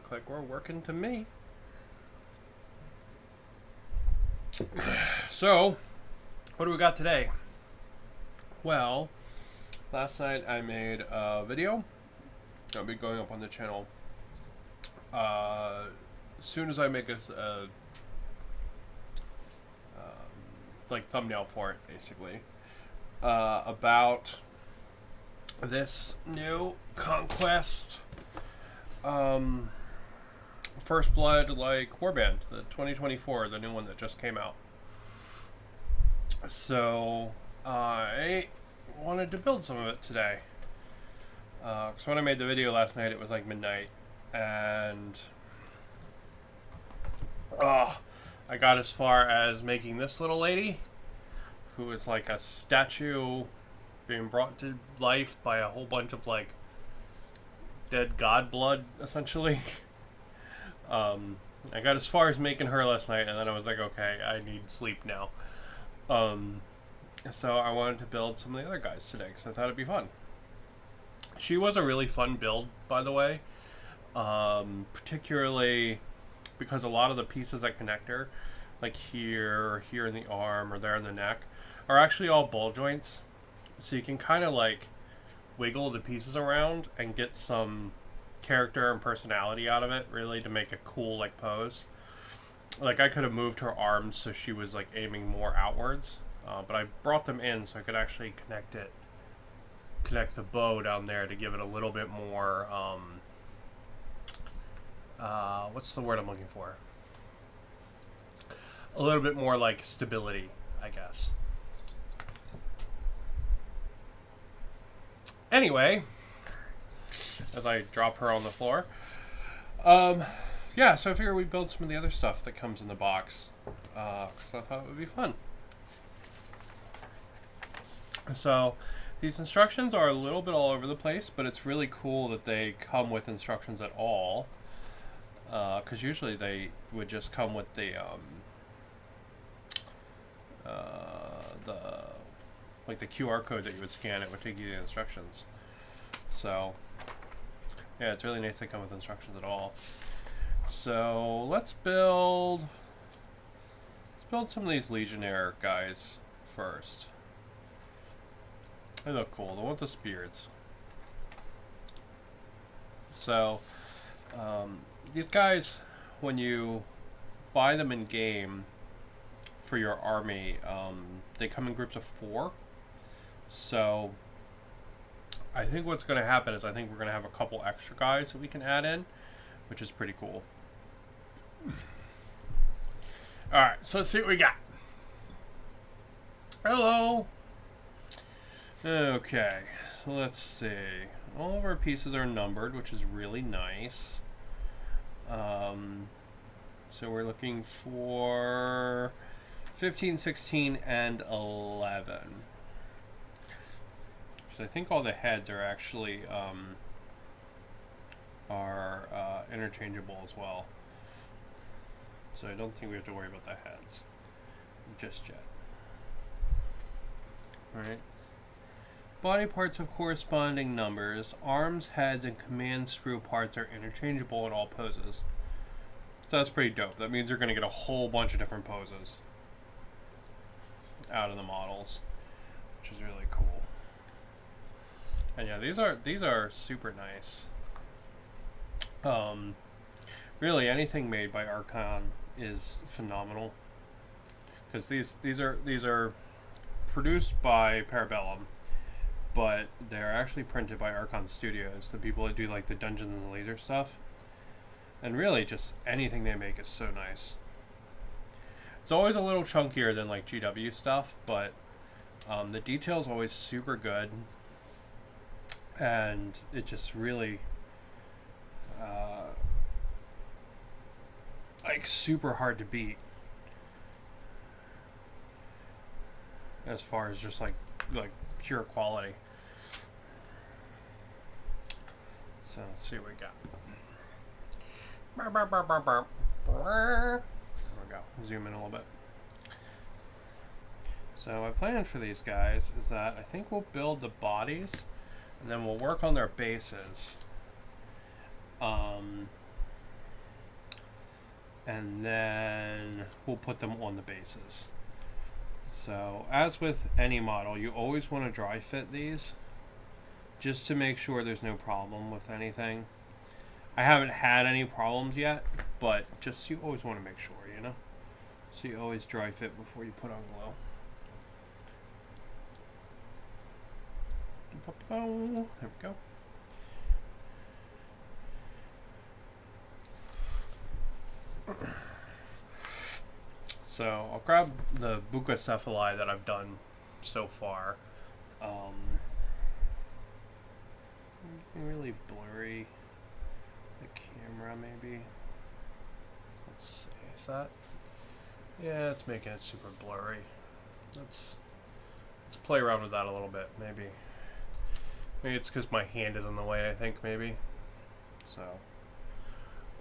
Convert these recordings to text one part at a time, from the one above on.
look like we're working to me. So, what do we got today? Well, last night I made a video. It'll be going up on the channel as soon as I make a like thumbnail for it, basically, about this new Conquest First Blood like warband, the 2024, the new one that just came out. So I wanted to build some of it today. Because when I made the video last night, it was like midnight, and I got as far as making this little lady, who is like a statue being brought to life by a whole bunch of like dead god blood, essentially. I got as far as making her last night, and then I was like, okay, I need sleep now. So I wanted to build some of the other guys today because I thought it'd be fun. She was a really fun build, by the way, particularly because a lot of the pieces that connect her, like here, or here in the arm, or there in the neck, are actually all ball joints. So you can kind of like wiggle the pieces around and get some character and personality out of it, really, to make a cool like pose. Like I could have moved her arms so she was like aiming more outwards, but I brought them in so I could actually connect the bow down there to give it a little bit more what's the word I'm looking for? A little bit more like stability, I guess. Anyway, as I drop her on the floor, yeah, so I figured we'd build some of the other stuff that comes in the box, because I thought it would be fun. So these instructions are a little bit all over the place, but it's really cool that they come with instructions at all, because usually they would just come with the like the QR code that you would scan. It would take you to the instructions. So yeah, it's really nice to come with instructions at all. So let's build some of these Legionnaire guys first. They look cool. The one with the spears. So these guys, when you buy them in game for your army, they come in groups of 4. So I think what's going to happen is I think we're going to have a couple extra guys that we can add in, which is pretty cool. Alright, so let's see what we got. Hello! Okay, so let's see. All of our pieces are numbered, which is really nice. So we're looking for 15, 16, and 11. Because I think all the heads are actually interchangeable as well. So I don't think we have to worry about the heads just yet. Alright. Body parts of corresponding numbers. Arms, heads, and command screw parts are interchangeable in all poses. So that's pretty dope. That means you're going to get a whole bunch of different poses out of the models, which is really cool. And yeah, these are super nice. Really, anything made by Archon is phenomenal, because these are produced by Parabellum, but they're actually printed by Archon Studios, the people that do like the Dungeons and Laser stuff. And really, just anything they make is so nice. It's always a little chunkier than like GW stuff, but the detail's always super good, and it just really like super hard to beat as far as just like pure quality. So let's see what we got. There we go. Zoom in a little bit. So my plan for these guys is that I think we'll build the bodies, and then we'll work on their bases. and then we'll put them on the bases. So as with any model, you always want to dry fit these just to make sure there's no problem with anything. I haven't had any problems yet, but just you always want to make sure, you know? So you always dry fit before you put on glue. There we go. So I'll grab the bucocephali that I've done so far. Really blurry. The camera maybe. Let's see. Is that? Yeah, it's making it super blurry. Let's play around with that a little bit. Maybe it's because my hand is in the way. I think maybe. So,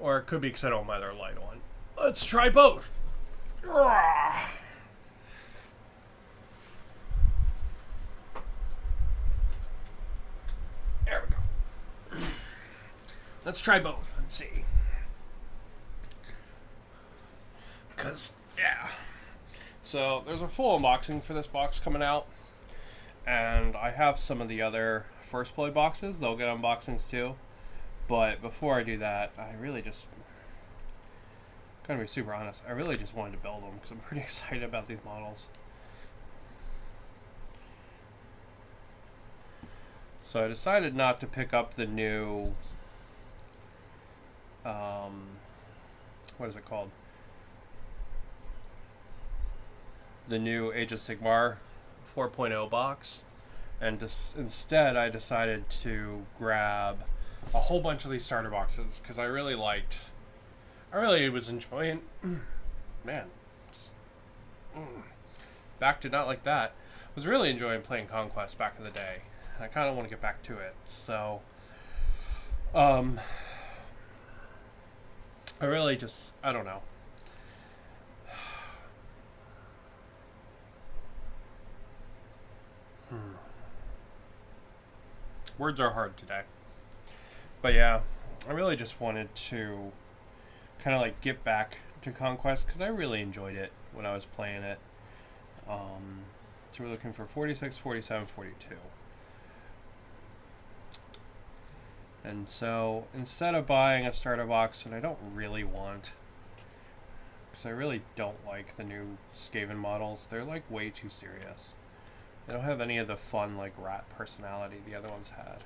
or it could be because I don't have my other light on. Let's try both. There we go. Let's try both and see. Because, yeah. So, there's a full unboxing for this box coming out. And I have some of the other First Play boxes. They'll get unboxings too. But before I do that, I really just... Gonna be super honest, I really just wanted to build them because I'm pretty excited about these models. So I decided not to pick up the new, what is it called? The new Age of Sigmar 4.0 box, and instead I decided to grab a whole bunch of these starter boxes because I really was enjoying, man, just, back to not like that. I was really enjoying playing Conquest back in the day. I kind of want to get back to it. So, I really just, I don't know. Words are hard today. But yeah, I really just wanted to kind of like get back to Conquest because I really enjoyed it when I was playing it. So we're looking for 46, 47, 42. And so instead of buying a starter box that I don't really want, because I really don't like the new Skaven models, they're like way too serious. They don't have any of the fun like rat personality the other ones had.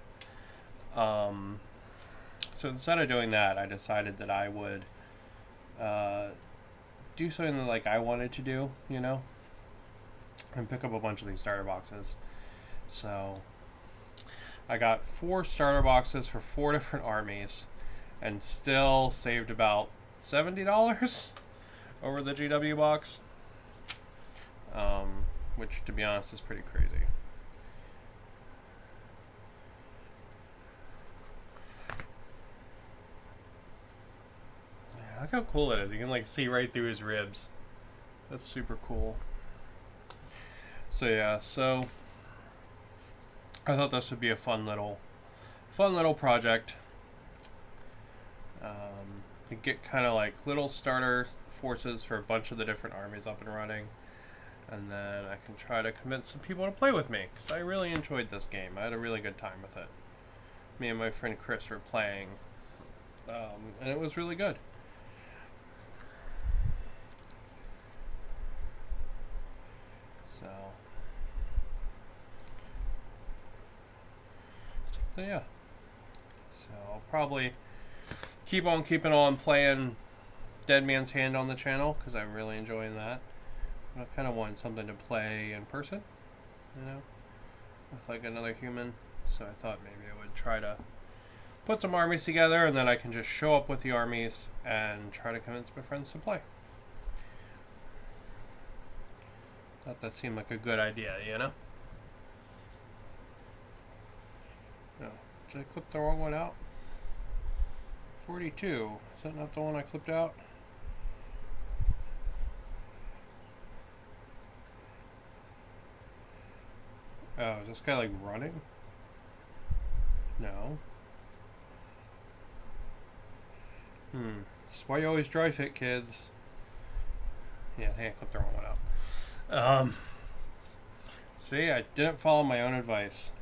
So instead of doing that, I decided that I would do something that like I wanted to do, you know, and pick up a bunch of these starter boxes. So I got 4 starter boxes for 4 different armies and still saved about $70 over the GW box, which to be honest is pretty crazy. Look how cool it is. You can like see right through his ribs. That's super cool. So yeah, so I thought this would be a fun little project. To get kind of like little starter forces for a bunch of the different armies up and running. And then I can try to convince some people to play with me, because I really enjoyed this game. I had a really good time with it. Me and my friend Chris were playing, and it was really good. So yeah. So I'll probably keep on keeping on playing Dead Man's Hand on the channel, because I'm really enjoying that. I kind of want something to play in person, you know, with like another human. So I thought maybe I would try to put some armies together, and then I can just show up with the armies and try to convince my friends to play. Thought that seemed like a good idea, you know? No, did I clip the wrong one out? 42. Is that not the one I clipped out? Oh, is this guy like running? No. That's why you always dry fit, kids. Yeah, I think I clipped the wrong one out. See, I didn't follow my own advice.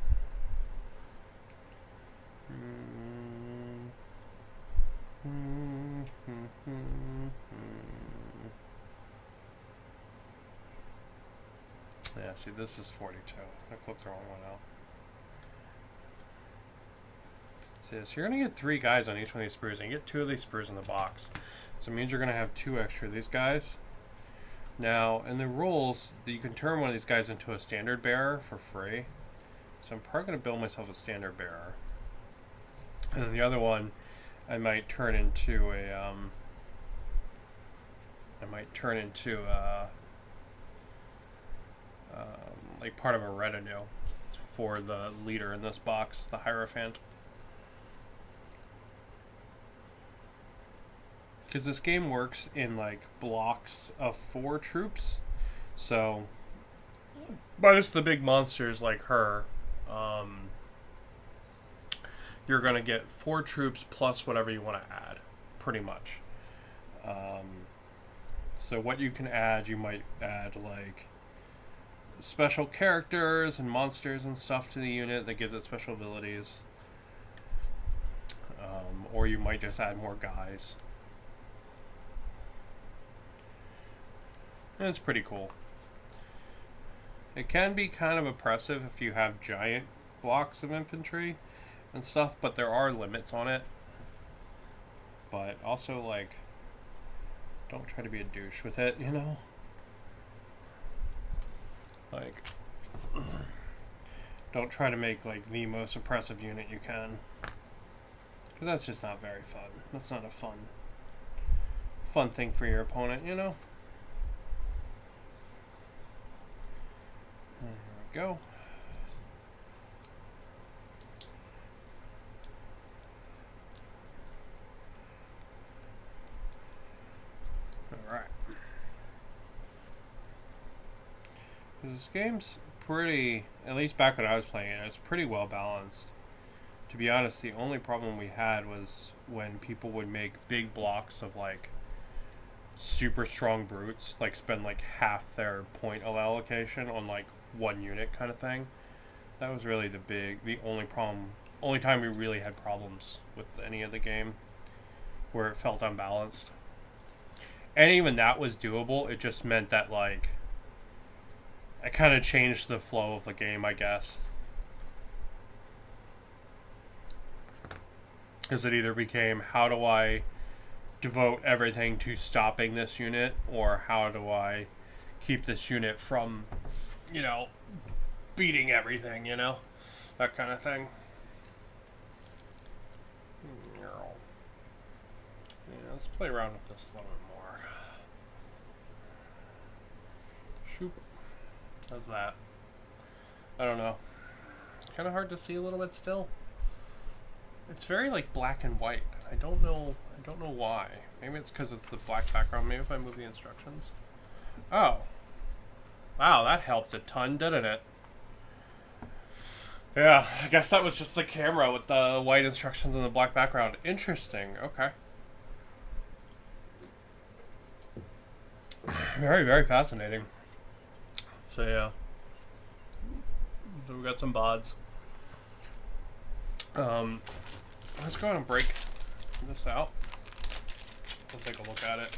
Yeah, see, this is 42. I clipped the wrong one out. See, so you're going to get 3 guys on each one of these sprues, and you get 2 of these sprues in the box. So it means you're going to have 2 extra of these guys. Now, in the rules, you can turn one of these guys into a standard bearer for free. So I'm probably going to build myself a standard bearer. And then the other one, I might turn into a, like part of a retinue for the leader in this box, the Hierophant. Because this game works in like blocks of 4 troops, so minus the big monsters like her, you're gonna get 4 troops plus whatever you want to add, pretty much. So what you can add, you might add like special characters and monsters and stuff to the unit that gives it special abilities, or you might just add more guys. And it's pretty cool. It can be kind of oppressive if you have giant blocks of infantry and stuff, but there are limits on it. But also, like, don't try to be a douche with it, you know? Like, don't try to make, like, the most oppressive unit you can. Because that's just not very fun. That's not a fun thing for your opponent, you know? There we go. Alright. This game's pretty, at least back when I was playing it, it's pretty well balanced. To be honest, the only problem we had was when people would make big blocks of like super strong brutes, like spend like half their point allocation on like one unit kind of thing. That was really the only time we really had problems with any of the game, where it felt unbalanced. And even that was doable. It just meant that like it kind of changed the flow of the game, I guess. Because it either became, how do I devote everything to stopping this unit, or how do I keep this unit from, you know, beating everything, you know? That kind of thing. Yeah, let's play around with this a little bit more. Shoop. How's that? I don't know. Kind of hard to see a little bit still. It's very like black and white. I don't know why. Maybe it's because it's the black background. Maybe if I move the instructions. Oh. Wow, that helped a ton, didn't it? Yeah, I guess that was just the camera with the white instructions and the black background. Interesting. Okay. Very, very fascinating. So yeah. So we got some bods. Let's go ahead and break this out. We'll take a look at it.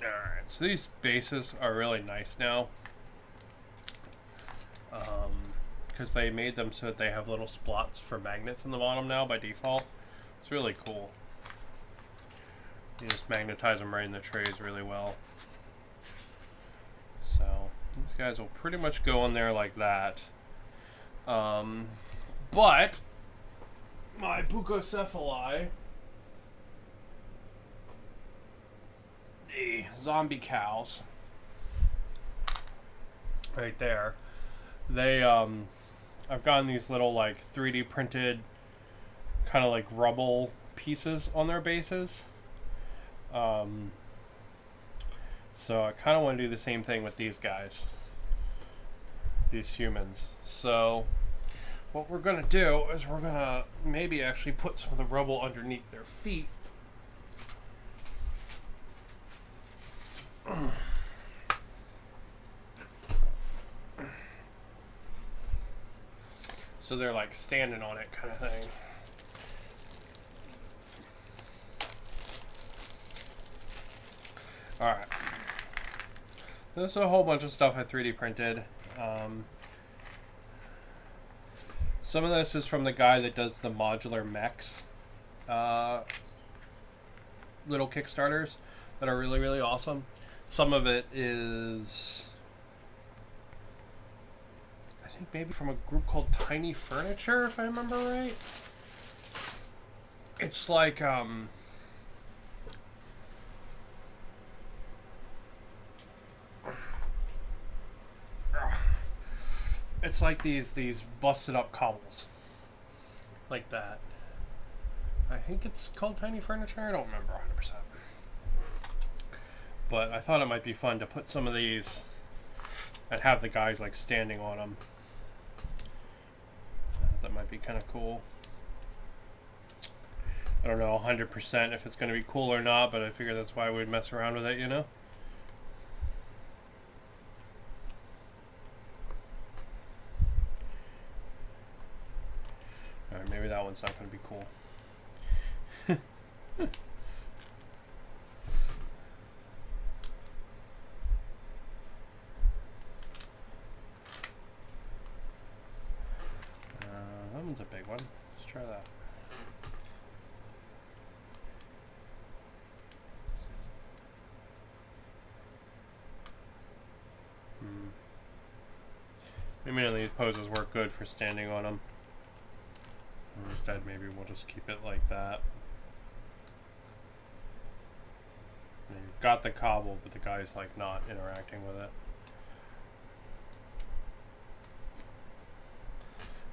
Alright, so these bases are really nice now. Because they made them so that they have little spots for magnets in the bottom now by default. It's really cool. You just magnetize them right in the trays really well. So these guys will pretty much go in there like that. But my Bucocephali, the zombie cows, right there, they I've gotten these little like 3D printed kind of like rubble pieces on their bases. So I kind of want to do the same thing with these guys. these humans. So what we're gonna do is we're gonna maybe actually put some of the rubble underneath their feet. So they're like standing on it kind of thing. Alright. There's a whole bunch of stuff I 3D printed. Some of this is from the guy that does the modular mechs little Kickstarters that are really, really awesome. Some of it is, I think maybe from a group called Tiny Furniture, if I remember right. It's like it's like these busted up cobbles like that. I think it's called Tiny Furniture. I don't remember 100%. But I thought it might be fun to put some of these and have the guys like standing on them. That might be kind of cool. I don't know 100% if it's going to be cool or not, but I figure that's why we'd mess around with it, you know? Alright, maybe that one's not going to be cool. That one's a big one. Let's try that. Maybe none of these poses work good for standing on them. Instead, maybe we'll just keep it like that. And you've got the cobble, but the guy's like not interacting with it.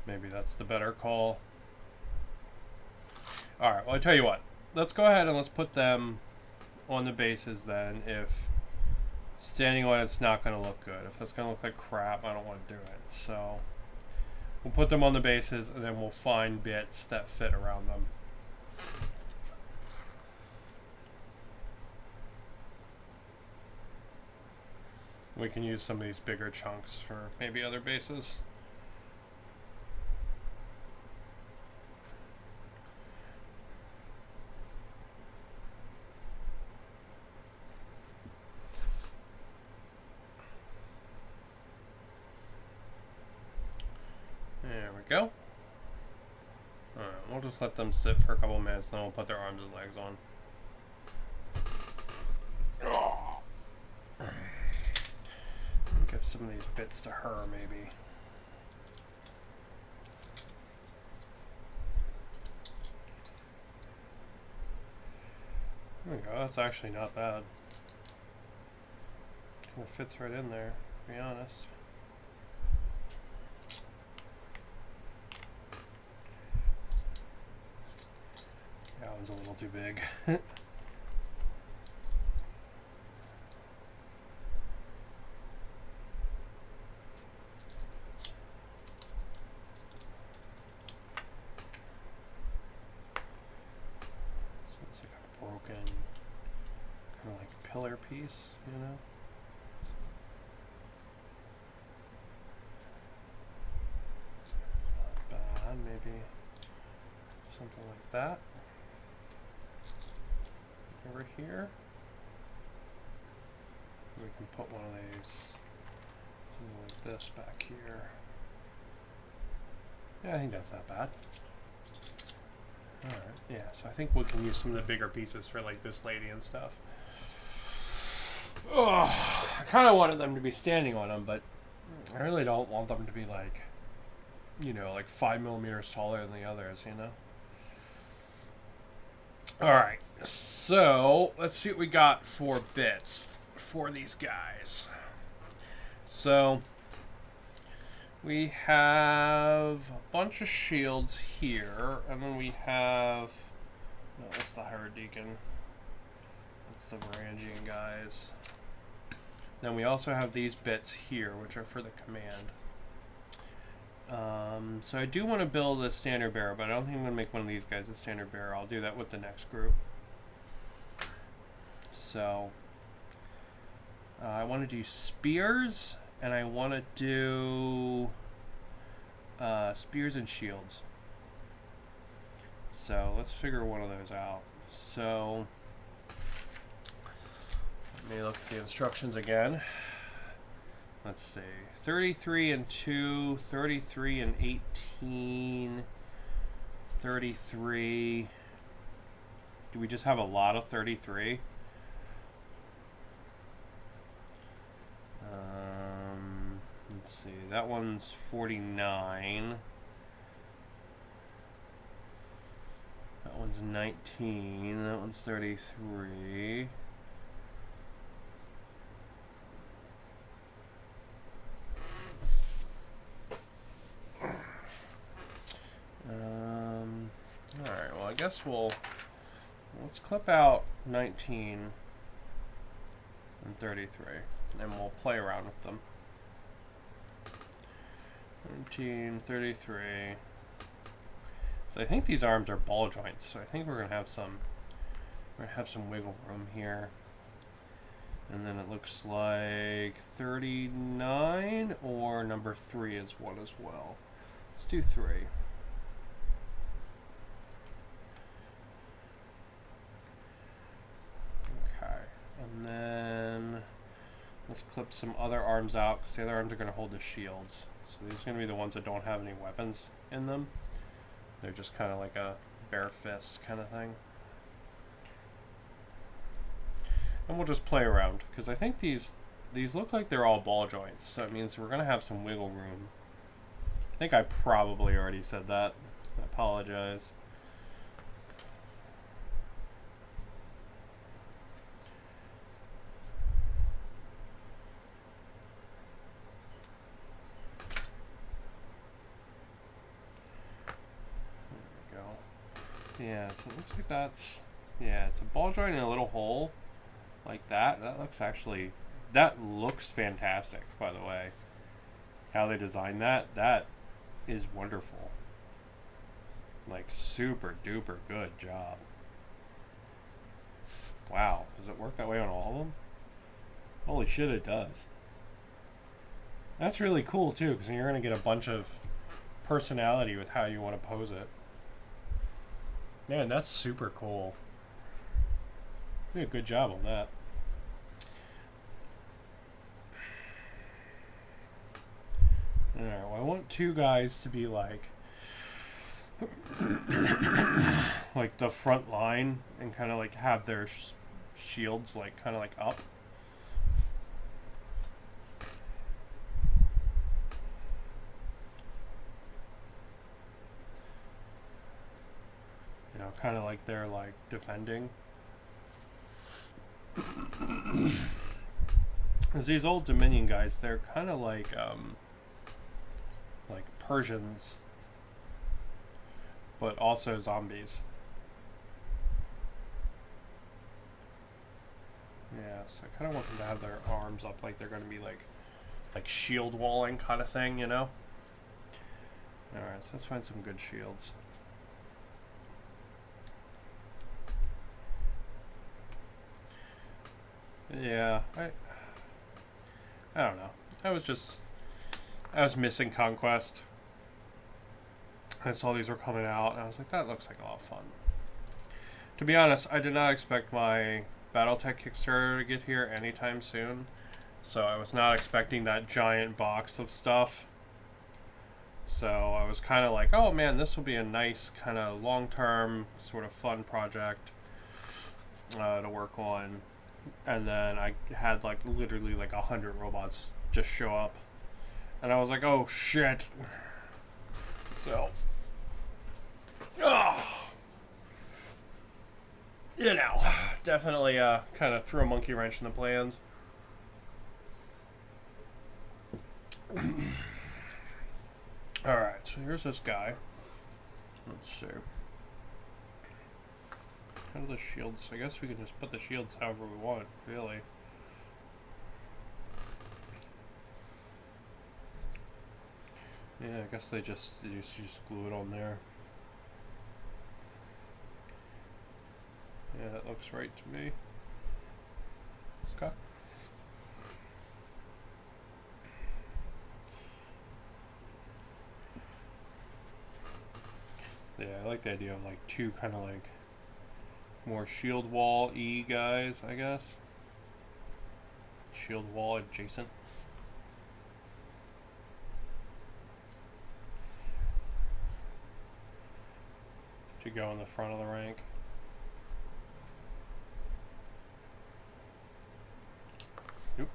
Maybe that's the better call. Alright, well I tell you what. Let's go ahead and let's put them on the bases then. If standing on it's not going to look good. If that's going to look like crap, I don't want to do it. So we'll put them on the bases and then we'll find bits that fit around them. We can use some of these bigger chunks for maybe other bases. There we go. Alright, we'll just let them sit for a couple minutes, and then we'll put their arms and legs on. Oh. Give some of these bits to her, maybe. There we go, that's actually not bad. Kind of fits right in there, to be honest. That one's a little too big. Broken kind of like pillar piece, you know? Not bad, maybe something like that. Over here. We can put one of these, something like this back here. Yeah, I think that's not bad. Alright, yeah, so I think we can use some of the bigger pieces for like this lady and stuff. Oh, I kind of wanted them to be standing on them, but I really don't want them to be like, you know, like 5mm taller than the others, you know? Alright, so let's see what we got for bits for these guys. So we have a bunch of shields here, and then we have, no, that's the Hierodeacon. That's the Varangian guys. Then we also have these bits here, which are for the command. So I do want to build a standard bearer, but I don't think I'm going to make one of these guys a standard bearer. I'll do that with the next group. So I want to do spears, and I want to do spears and shields. So let's figure one of those out. So let me look at the instructions again. Let's see. 33 and 2, 33 and 18, 33. Do we just have a lot of 33? Let's see. That one's 49. That one's 19. That one's 33. Alright, well I guess let's clip out 19 and 33 and we'll play around with them. 19, 33. So I think these arms are ball joints, so I think we're gonna have some wiggle room here. And then it looks like 39 or number 3 is one as well. Let's do 3. Okay, and then let's clip some other arms out because the other arms are going to hold the shields. So these are going to be the ones that don't have any weapons in them. They're just kind of like a bare fist kind of thing. And we'll just play around because I think these look like they're all ball joints, so it means we're going to have some wiggle room. I think I probably already said that. I apologize. There we go. Yeah, so it looks like that's... Yeah, it's a ball joint in a little hole like that. That looks fantastic, by the way. How they designed that is wonderful. Like super duper good job. Wow, does it work that way on all of them? Holy shit, it does. That's really cool too, because you're going to get a bunch of personality with how you want to pose it. Man, that's super cool. You did a good job on that. Alright, well I want two guys to be like like the front line and kind of like have their shields like kind of like up. You know, kind of like they're like defending. Because these old Dominion guys, they're kind of like Persians, but also zombies. Yeah, so I kind of want them to have their arms up like they're going to be like shield walling kind of thing, you know? Alright, so let's find some good shields. Yeah, I don't know. I was missing Conquest. I saw these were coming out, and I was like, that looks like a lot of fun. To be honest, I did not expect my Battletech Kickstarter to get here anytime soon, so I was not expecting that giant box of stuff. So I was kind of like, oh man, this will be a nice kind of long-term sort of fun project to work on. And then I had like literally like 100 robots just show up, and I was like, oh shit. So you know, definitely kind of threw a monkey wrench in the plans. Alright, so here's this guy. Let's see. How do the shields? I guess we can just put the shields however we want, really. Yeah, I guess they just glue it on there. Yeah, that looks right to me. Okay. Yeah, I like the idea of like two kind of like more shield wall-y guys, I guess. Shield wall adjacent. To go in the front of the rank. Oop.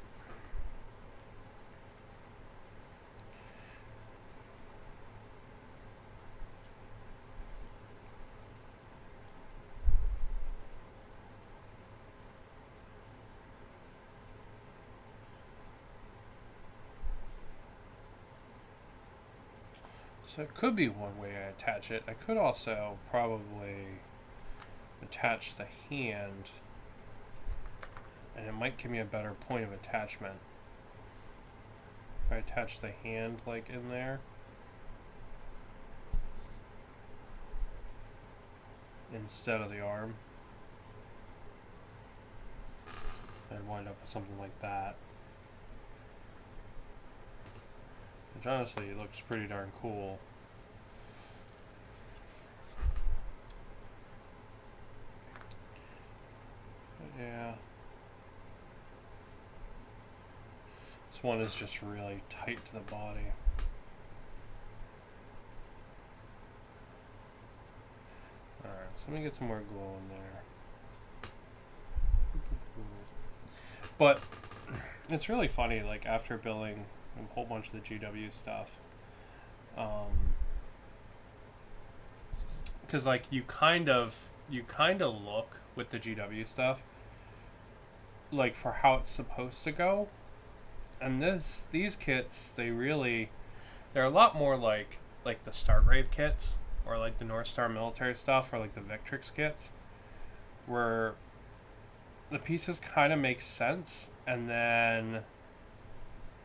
So it could be one way I attach it. I could also probably attach the hand, and it might give me a better point of attachment. If I attach the hand like in there instead of the arm, I'd wind up with something like that. Which honestly looks pretty darn cool. But yeah. This one is just really tight to the body. Alright, so let me get some more glue in there. But it's really funny, like after building a whole bunch of the GW stuff, because like you kind of look with the GW stuff like for how it's supposed to go, and these kits, they're a lot more like the Stargrave kits or like the North Star military stuff or like the Victrix kits, where the pieces kind of make sense, and then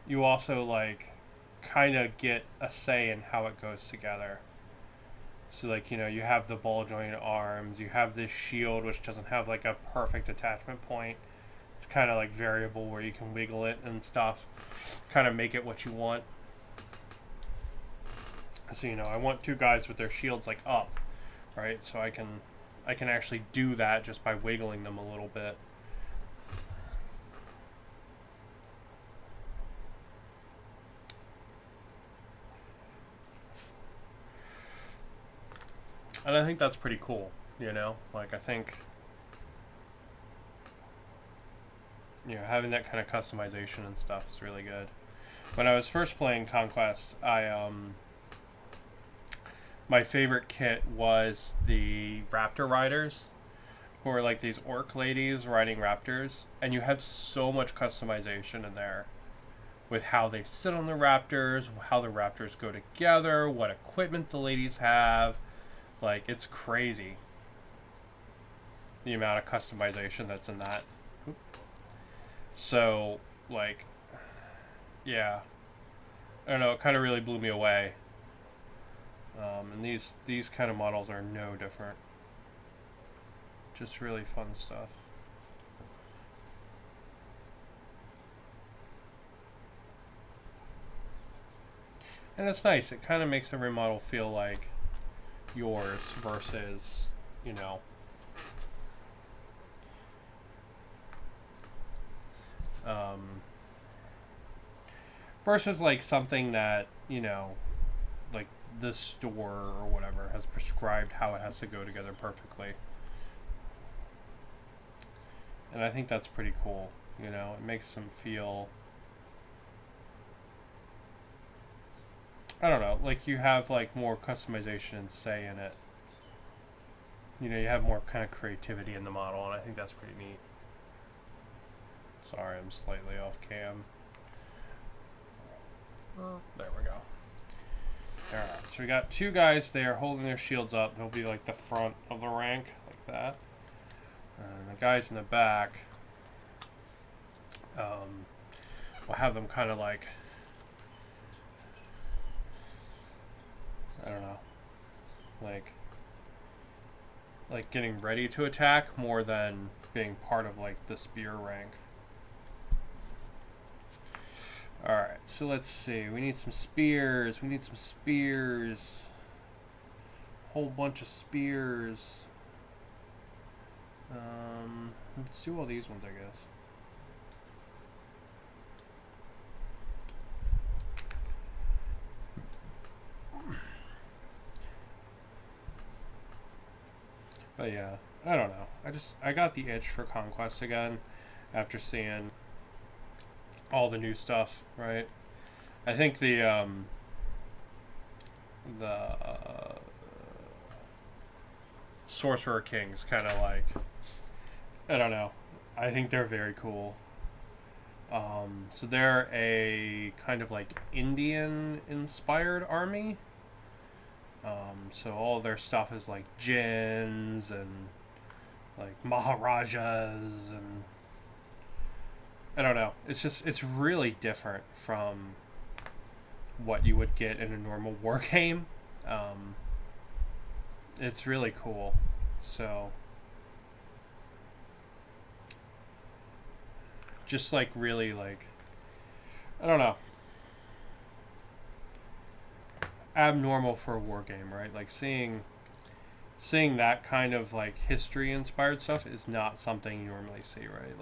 you also like kind of get a say in how it goes together. So like, you know, you have the ball joint arms, you have this shield which doesn't have like a perfect attachment point. It's kind of like variable where you can wiggle it and stuff, kind of make it what you want. So, you know, I want two guys with their shields like up, right? So I can actually do that just by wiggling them a little bit. And I think that's pretty cool, you know? Like, I think, you know, having that kind of customization and stuff is really good. When I was first playing Conquest, my favorite kit was the Raptor Riders, who are like these orc ladies riding raptors, and you have so much customization in there with how they sit on the raptors, how the raptors go together, what equipment the ladies have. Like, it's crazy the amount of customization that's in that. So, like, yeah, I don't know, it kind of really blew me away. And these kind of models are no different. Just really fun stuff. And it's nice. It kind of makes every model feel like yours versus, you know, versus like something that, you know, like the store or whatever has prescribed how it has to go together perfectly. And I think that's pretty cool, you know. It makes them feel, I don't know, like you have like more customization and say in it. You know, you have more kind of creativity in the model, and I think that's pretty neat. Sorry, I'm slightly off cam. There we go. Alright, so we got two guys there holding their shields up. They'll be like the front of the rank, like that. And the guys in the back, we'll have them kind of like like getting ready to attack more than being part of like the spear rank. Alright, so let's see. We need some spears. We need some spears. Whole bunch of spears. Let's do all these ones, I guess. But yeah, I don't know. I got the itch for Conquest again after seeing all the new stuff, right? I think the Sorcerer Kings kind of like, I don't know. I think they're very cool. So they're a kind of like Indian inspired army. So all their stuff is like jinns and like maharajas, and I don't know. It's really different from what you would get in a normal war game. It's really cool. So just like really like, I don't know, abnormal for a war game, right? Like seeing that kind of like history inspired stuff is not something you normally see, right?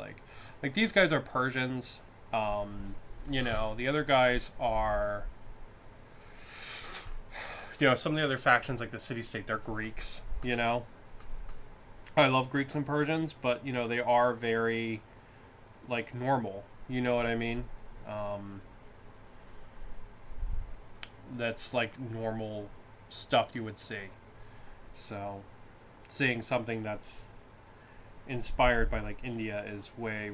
Like these guys are Persians. You know, the other guys are, you know, some of the other factions like the city state, they're Greeks, you know. I love Greeks and Persians, but you know, they are very like normal, you know what I mean? That's like normal stuff you would see. So seeing something that's inspired by like India is way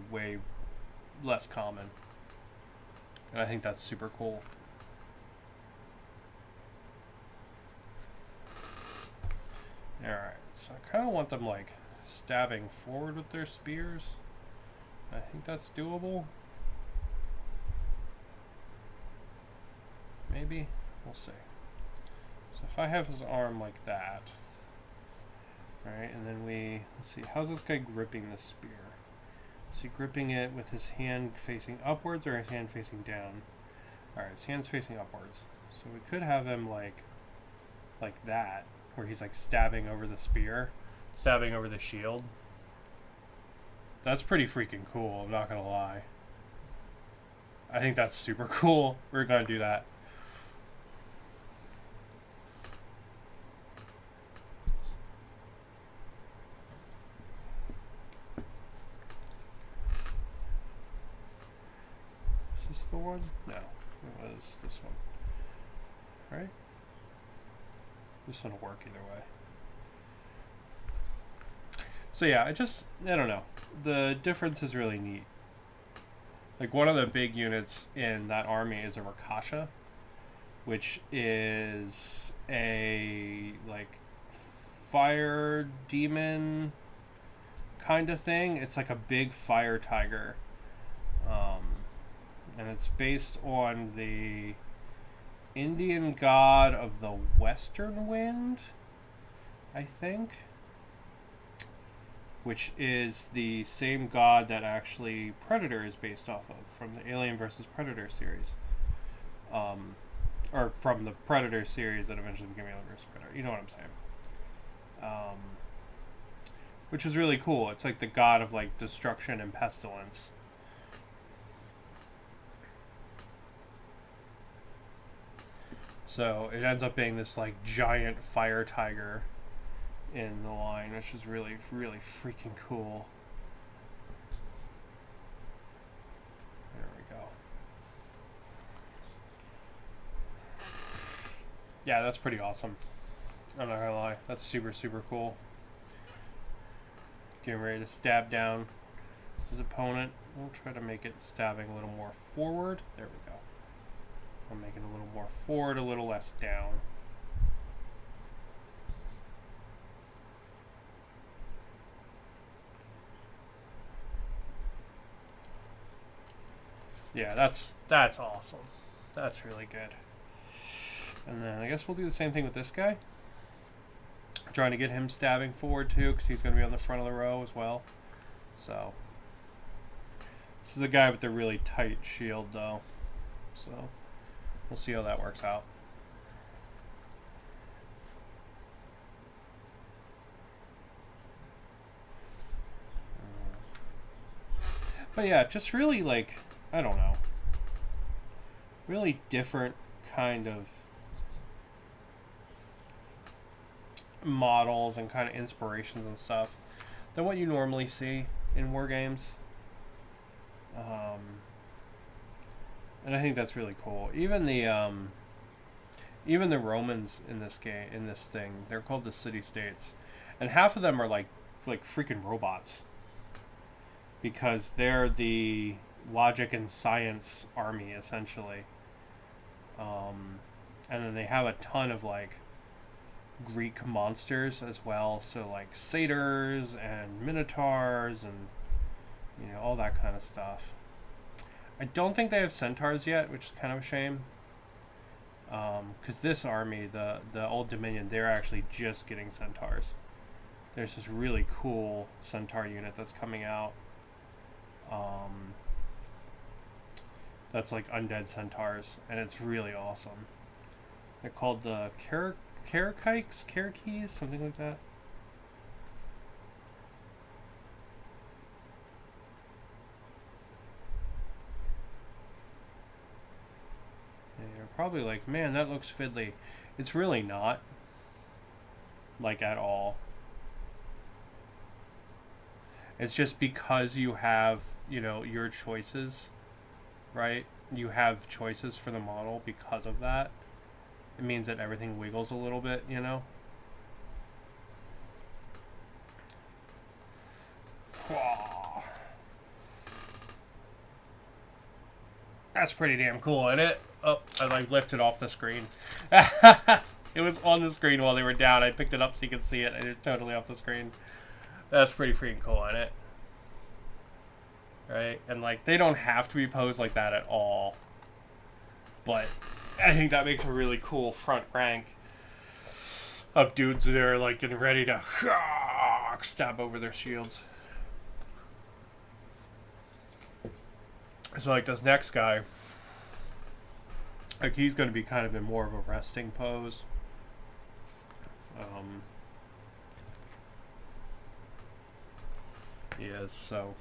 less common, and I think that's super cool. Alright, so I kind of want them like stabbing forward with their spears. I think that's doable. Maybe. We'll see. So if I have his arm like that, right, and then let's see, how's this guy gripping the spear? Is he gripping it with his hand facing upwards or his hand facing down? Alright, his hand's facing upwards. So we could have him like that, where he's like stabbing over the spear, stabbing over the shield. That's pretty freaking cool, I'm not gonna lie. I think that's super cool. We're gonna do that. Is this the one? No, it was this one. Right? This one will work either way. So yeah, I don't know. The difference is really neat. Like one of the big units in that army is a Rakasha, which is a like fire demon kind of thing. It's like a big fire tiger. And it's based on the Indian god of the Western Wind, I think, which is the same god that actually Predator is based off of from the Alien vs. Predator series. Or from the Predator series that eventually became Alien vs. Predator. You know what I'm saying? Which is really cool. It's like the god of like destruction and pestilence. So it ends up being this like giant fire tiger in the line, which is really freaking cool. There we go. Yeah, that's pretty awesome. I'm not gonna lie, that's super cool. Getting ready to stab down his opponent. We'll try to make it stabbing a little more forward. There we go. I'll make it a little more forward, a little less down. Yeah, that's awesome. That's really good. And then I guess we'll do the same thing with this guy. Trying to get him stabbing forward too, because he's going to be on the front of the row as well. So this is the guy with the really tight shield, though. So we'll see how that works out. But yeah, just really like, I don't know, really different kind of models and kind of inspirations and stuff than what you normally see in war games. And I think that's really cool. Even the Romans in this game, in this thing, they're called the city-states, and half of them are like freaking robots, because they're the logic and science army essentially. And then they have a ton of like Greek monsters as well, so like satyrs and minotaurs and, you know, all that kind of stuff. I don't think they have centaurs yet, which is kind of a shame, because this army, the Old Dominion, they're actually just getting centaurs. There's this really cool centaur unit that's coming out, that's like undead centaurs, and it's really awesome. They're called the Karakikes, something like that. And you're probably like, man, that looks fiddly. It's really not, like, at all. It's just because you have, you know, your choices, right? You have choices for the model because of that. It means that everything wiggles a little bit, you know? That's pretty damn cool, isn't it? Oh, I like lifted off the screen. It was on the screen while they were down. I picked it up so you could see it. I did it totally off the screen. That's pretty freaking cool, isn't it? Right? And like, they don't have to be posed like that at all. But I think that makes a really cool front rank of dudes that are like getting ready to stab over their shields. So like this next guy, like he's going to be kind of in more of a resting pose. He is, so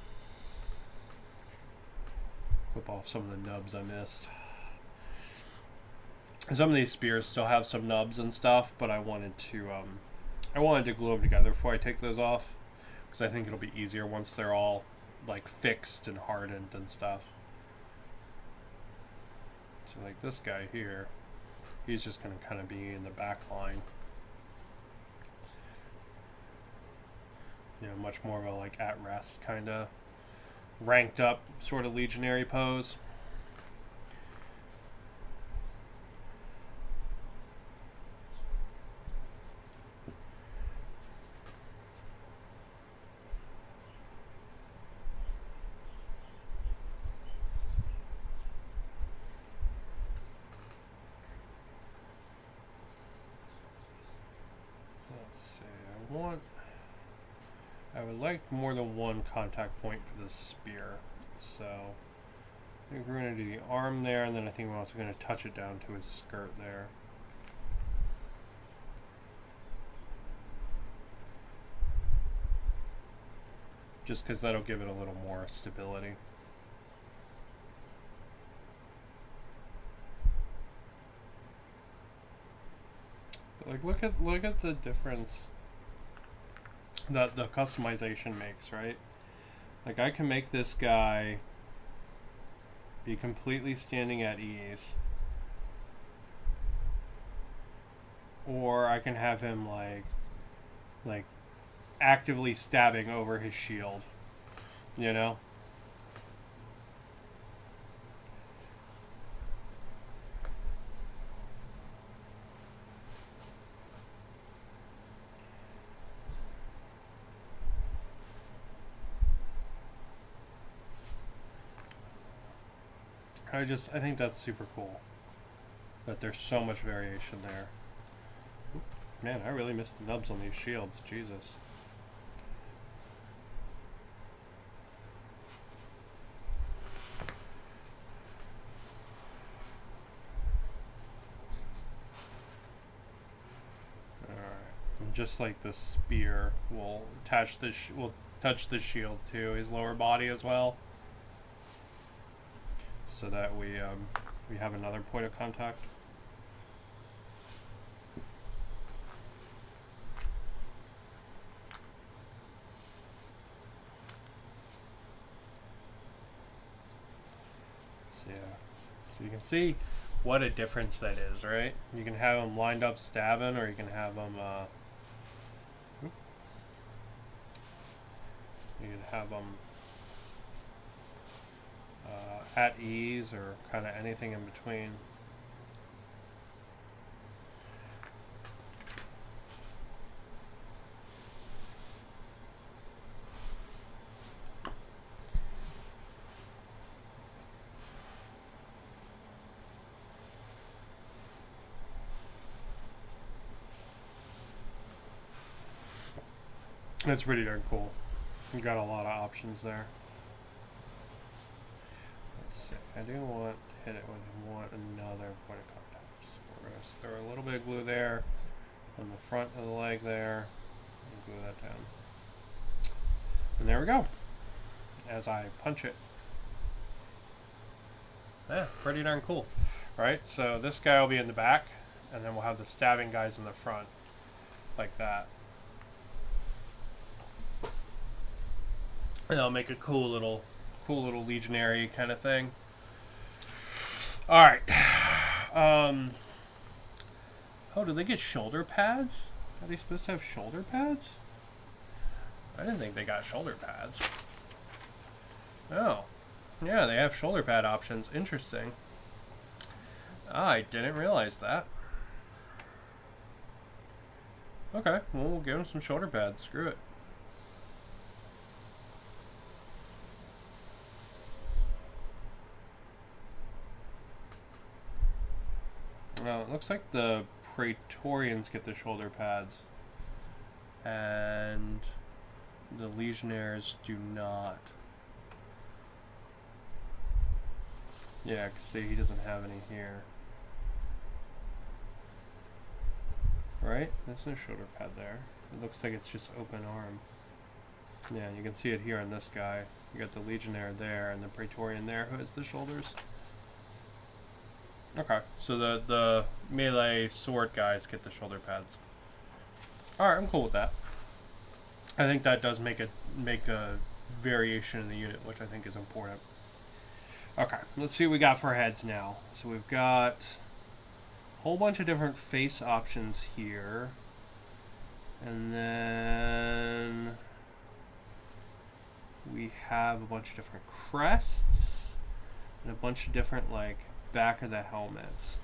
clip off some of the nubs I missed. Some of these spears still have some nubs and stuff, but I wanted to glue them together before I take those off, because I think it'll be easier once they're all like fixed and hardened and stuff. So like this guy here, he's just going to kind of be in the back line. You know, much more of a like at rest kind of ranked up sort of legionary pose. I would like more than one contact point for this spear, so I think we're going to do the arm there, and then I think we're also going to touch it down to his skirt there. Just because that'll give it a little more stability. But like, look at the difference that the customization makes, right? Like, I can make this guy be completely standing at ease, or I can have him like actively stabbing over his shield, you know? I think that's super cool that there's so much variation there. Man, I really missed the nubs on these shields. Jesus. And just like the spear, will attach the will touch the shield to his lower body as well, so that we have another point of contact. So yeah, so you can see what a difference that is, right? You can have them lined up stabbing, or you can have them at ease, or kind of anything in between. It's pretty darn cool. You got a lot of options there. Let's see. I do want to hit it with another point of contact. So we're going to throw a little bit of glue there on the front of the leg there, and glue that down. And there we go. As I punch it. Yeah, pretty darn cool. Right? So this guy will be in the back, and then we'll have the stabbing guys in the front, like that. And I'll make a cool little legionary kind of thing. All right. Oh, do they get shoulder pads? Are they supposed to have shoulder pads? I didn't think they got shoulder pads. Oh, yeah, they have shoulder pad options. Interesting. I didn't realize that. Okay, well, we'll give them some shoulder pads. Screw it. Well, it looks like the Praetorians get the shoulder pads, and the Legionnaires do not. Yeah, I can see he doesn't have any here. Right? There's no shoulder pad there. It looks like it's just open arm. Yeah, you can see it here on this guy. You got the Legionnaire there and the Praetorian there who has the shoulders. Okay, so the melee sword guys get the shoulder pads. Alright, I'm cool with that. I think that does make a variation in the unit, which I think is important. Okay, let's see what we got for heads now. So we've got a whole bunch of different face options here. And then we have a bunch of different crests and a bunch of different, like, back of the helmets.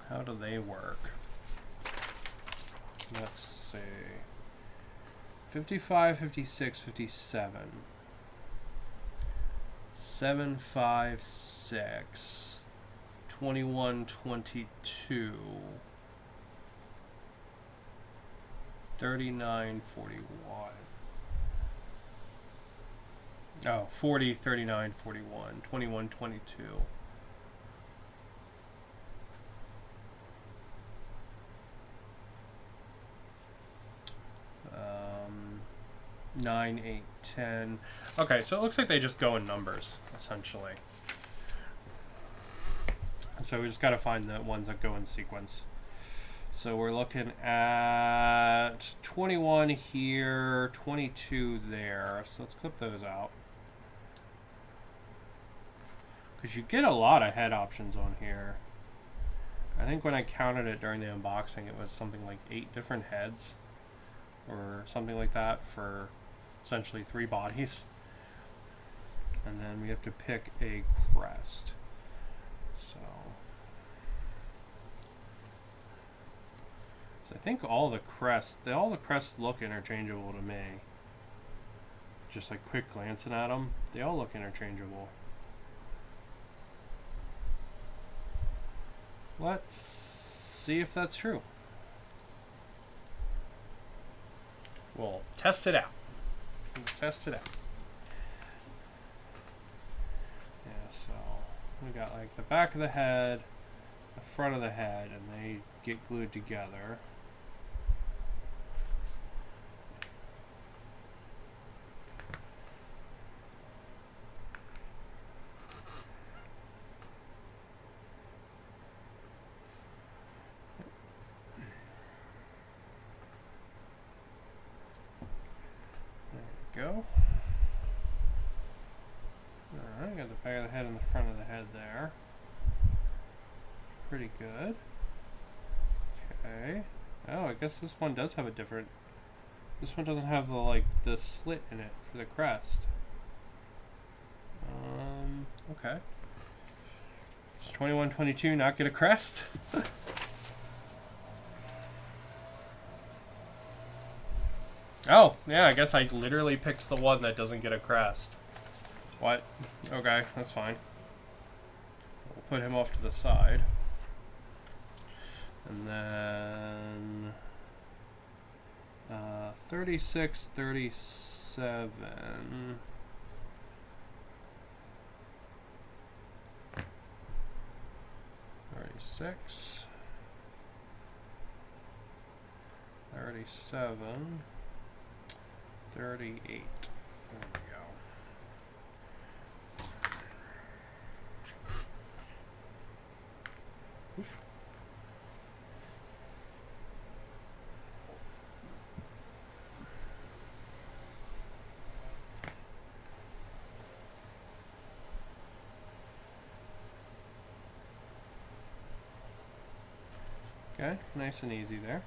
How do they work? Let's see. 55, 56, 57. 7, 5, 6. 21, 22. 39, 41. Oh, 40, 39, 41. 21, 22. 9, 8, 10. Okay, so it looks like they just go in numbers, essentially. So we just got to find the ones that go in sequence. So we're looking at 21 here, 22 there. So let's clip those out. Because you get a lot of head options on here. I think when I counted it during the unboxing, it was something like 8 different heads. Or something like that for essentially 3 bodies. And then we have to pick a crest. So I think all the crests look interchangeable to me. Just like quick glancing at them, they all look interchangeable. Let's see if that's true. We'll test it out. Test it out. Yeah, so we got like the back of the head, the front of the head, and they get glued together. Go. Alright, got the back of the head and the front of the head there. Pretty good. Okay. Oh, I guess this one does have a different... This one doesn't have the, like, the slit in it for the crest. Okay. Does 2122 not get a crest? Oh, yeah, I guess I literally picked the one that doesn't get a crest. What? Okay, that's fine. We'll put him off to the side. And then... 36, 37... 36... 37... 38. There we go. Oof. Okay, nice and easy there.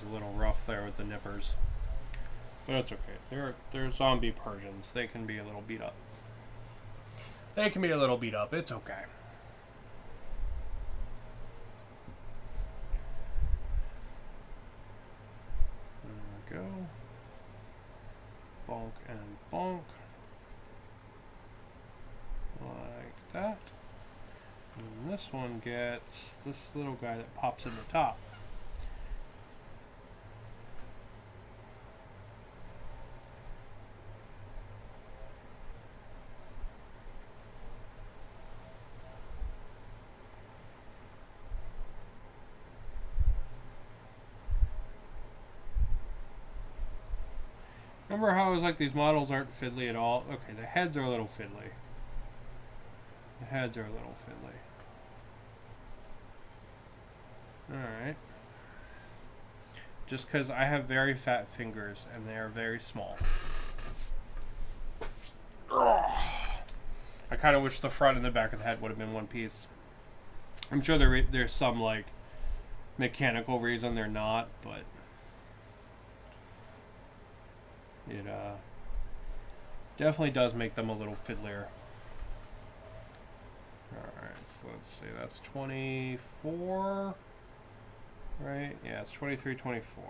A little rough there with the nippers, but it's okay. They're zombie Persians. They can be a little beat up. It's okay. There we go. Bonk and bonk, like that. And this one gets this little guy that pops in the top. Remember how I was like, these models aren't fiddly at all? Okay, the heads are a little fiddly. Alright. Just because I have very fat fingers and they are very small. I kind of wish the front and the back of the head would have been one piece. I'm sure there's some like mechanical reason they're not, but it definitely does make them a little fiddlier. Alright, so let's see, that's 24, right? Yeah, it's 23, 24.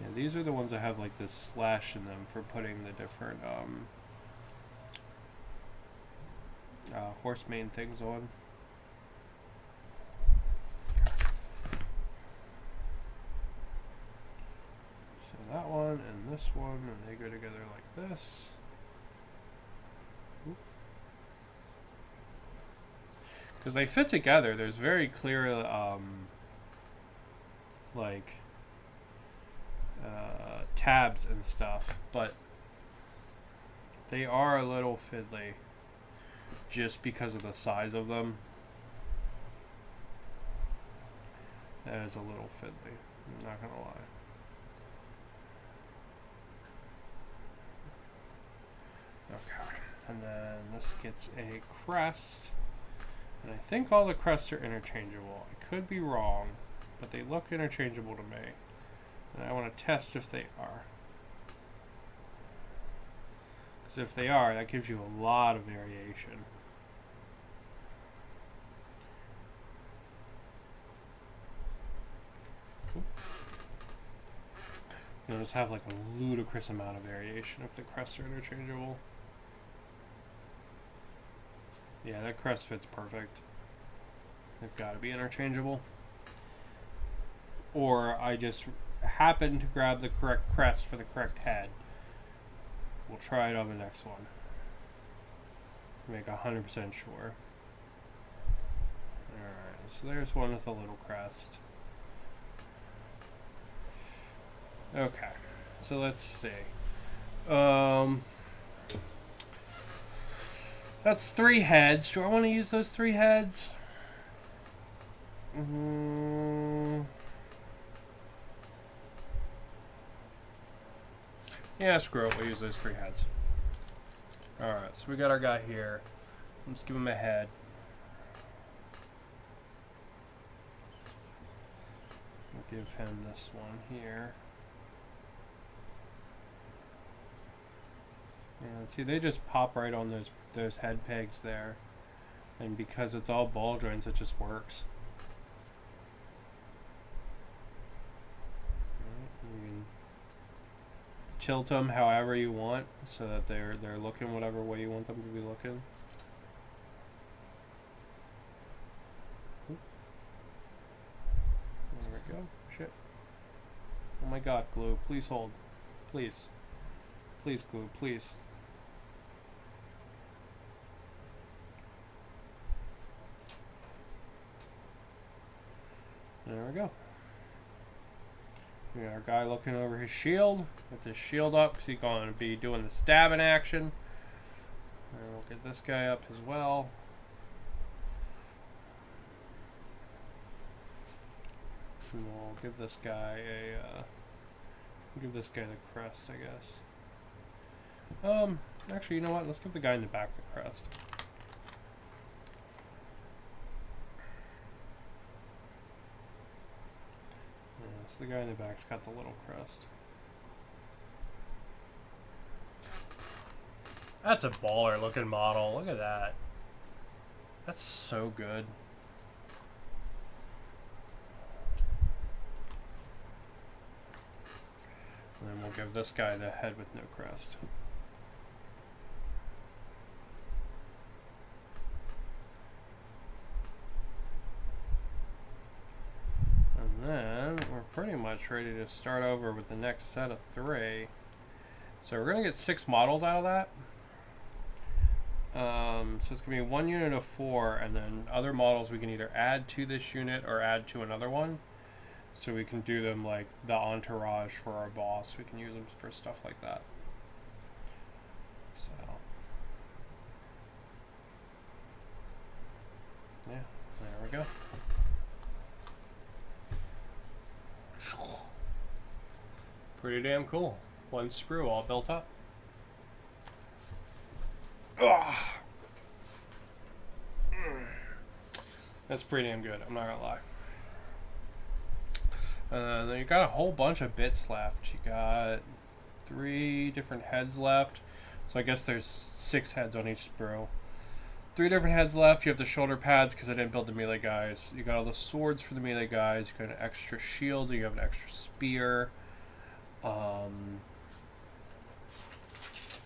Yeah, these are the ones that have like this slash in them for putting the different horse mane things on. That one and this one, and they go together like this. Because they fit together, there's very clear like tabs and stuff, but they are a little fiddly just because of the size of them. That is a little fiddly, I'm not gonna lie. Okay, and then this gets a crest, and I think all the crests are interchangeable. I could be wrong, but they look interchangeable to me, and I want to test if they are. Because if they are, that gives you a lot of variation. You'll just have like a ludicrous amount of variation if the crests are interchangeable. Yeah, that crest fits perfect. They've got to be interchangeable. Or I just happen to grab the correct crest for the correct head. We'll try it on the next one. Make 100% sure. Alright, so there's one with a little crest. Okay, so let's see. That's 3 heads. Do I want to use those 3 heads? Yeah, screw it. We'll use those 3 heads. Alright, so we got our guy here. Let's give him a head. We'll give him this one here. And see, they just pop right on those head pegs there. And because it's all ball joints, it just works. You can tilt them however you want so that they're looking whatever way you want them to be looking. Oop. There we go. Shit. Oh my god, glue. Please hold. Please. Please, glue. Please. There we go. We got our guy looking over his shield with his shield up because he's going to be doing the stabbing action. And we'll get this guy up as well. And we'll give this guy the crest, I guess. Actually, you know what? Let's give the guy in the back the crest. So the guy in the back's got the little crest. That's a baller looking model. Look at that. That's so good. And then we'll give this guy the head with no crest. Then we're pretty much ready to start over with the next set of 3. So we're going to get 6 models out of that. So it's going to be 1 unit of 4, and then other models we can either add to this unit or add to another one. So we can do them like the entourage for our boss. We can use them for stuff like that. So yeah, there we go. Pretty damn cool. 1 sprue all built up. Ugh. That's pretty damn good, I'm not gonna lie. Then you got a whole bunch of bits left. You got 3 different heads left. So I guess there's 6 heads on each sprue. 3 different heads left. You have the shoulder pads because I didn't build the melee guys. You got all the swords for the melee guys. You got an extra shield. You have an extra spear.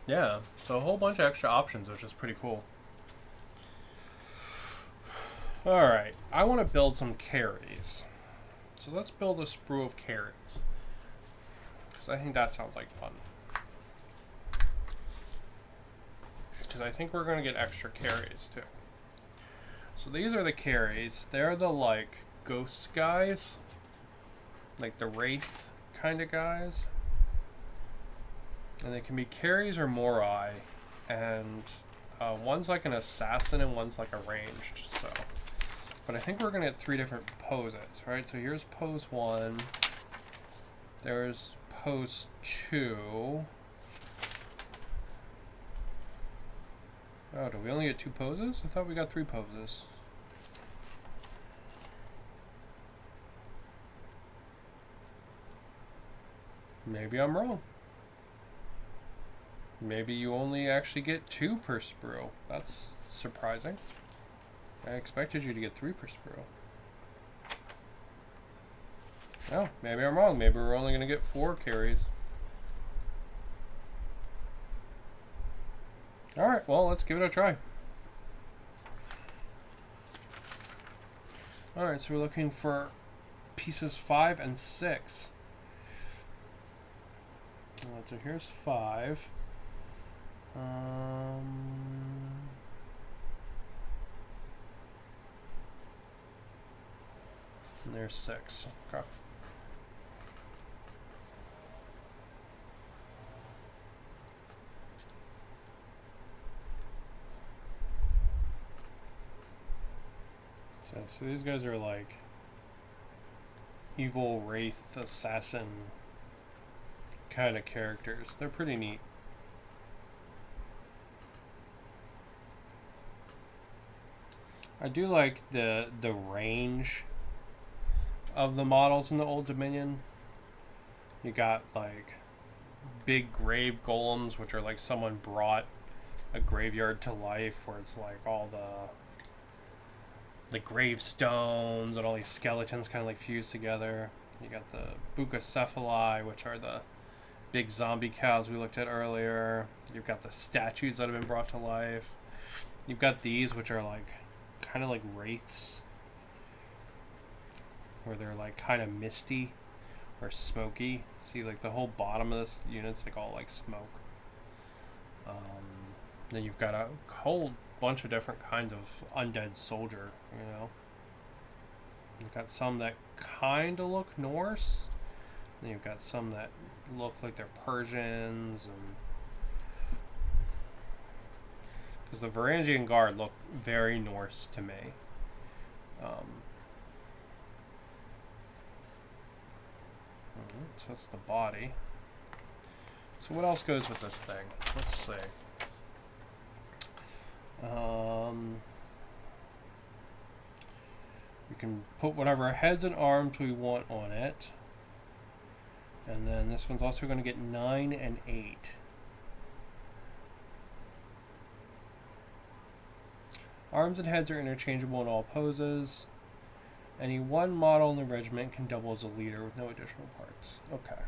Yeah, so a whole bunch of extra options, which is pretty cool. Alright, I want to build some carries. So let's build a sprue of carries. Because I think that sounds like fun. Because I think we're going to get extra carries too. So these are the carries. They're the like ghost guys. Like the wraith kind of guys. And they can be carries or morai. And one's like an assassin and one's like a ranged. So, but I think we're going to get 3 different poses, right? So here's pose 1. There's pose 2. Oh, do we only get 2 poses? I thought we got 3 poses. Maybe I'm wrong. Maybe you only actually get 2 per sprue. That's surprising. I expected you to get 3 per sprue. Oh, maybe I'm wrong. Maybe we're only going to get 4 carries. Alright, well, let's give it a try. Alright, so we're looking for pieces 5 and 6. Alright, so here's 5. And there's 6. Okay. So these guys are like evil wraith assassin kind of characters. They're pretty neat. I do like the range of the models in the Old Dominion. You got like big grave golems, which are like someone brought a graveyard to life, where it's like all the gravestones and all these skeletons kind of like fused together. You got the bucocephali, which are the big zombie cows we looked at earlier. You've got the statues that have been brought to life. You've got these, which are like kind of like wraiths, where they're like kind of misty or smoky. See, like the whole bottom of this unit's like all like smoke. Then you've got a whole bunch of different kinds of undead soldier, you know. You've got some that kind of look Norse. Then you've got some that look like they're Persians, and because the Varangian Guard look very Norse to me. So that's the body. So what else goes with this thing? Let's see. We can put whatever heads and arms we want on it. And then this one's also going to get 9 and 8. Arms and heads are interchangeable in all poses. Any one model in the regiment can double as a leader with no additional parts. Okay.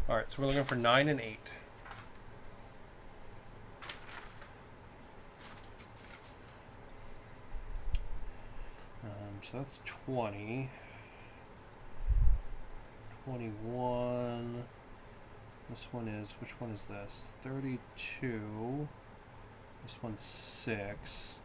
Alright, so we're looking for 9 and 8. So that's 20. 21. This one is, which one is this? 32. This one's 6.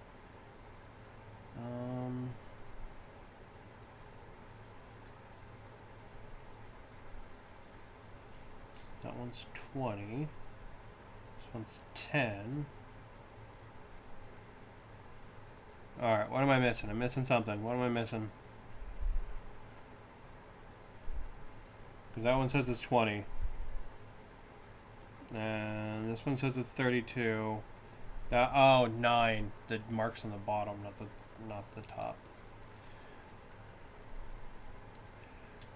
That one's 20. This one's 10. Alright, what am I missing? I'm missing something. What am I missing? Because that one says it's 20. And this one says it's 32. That, oh, 9. The marks on the bottom, not the top.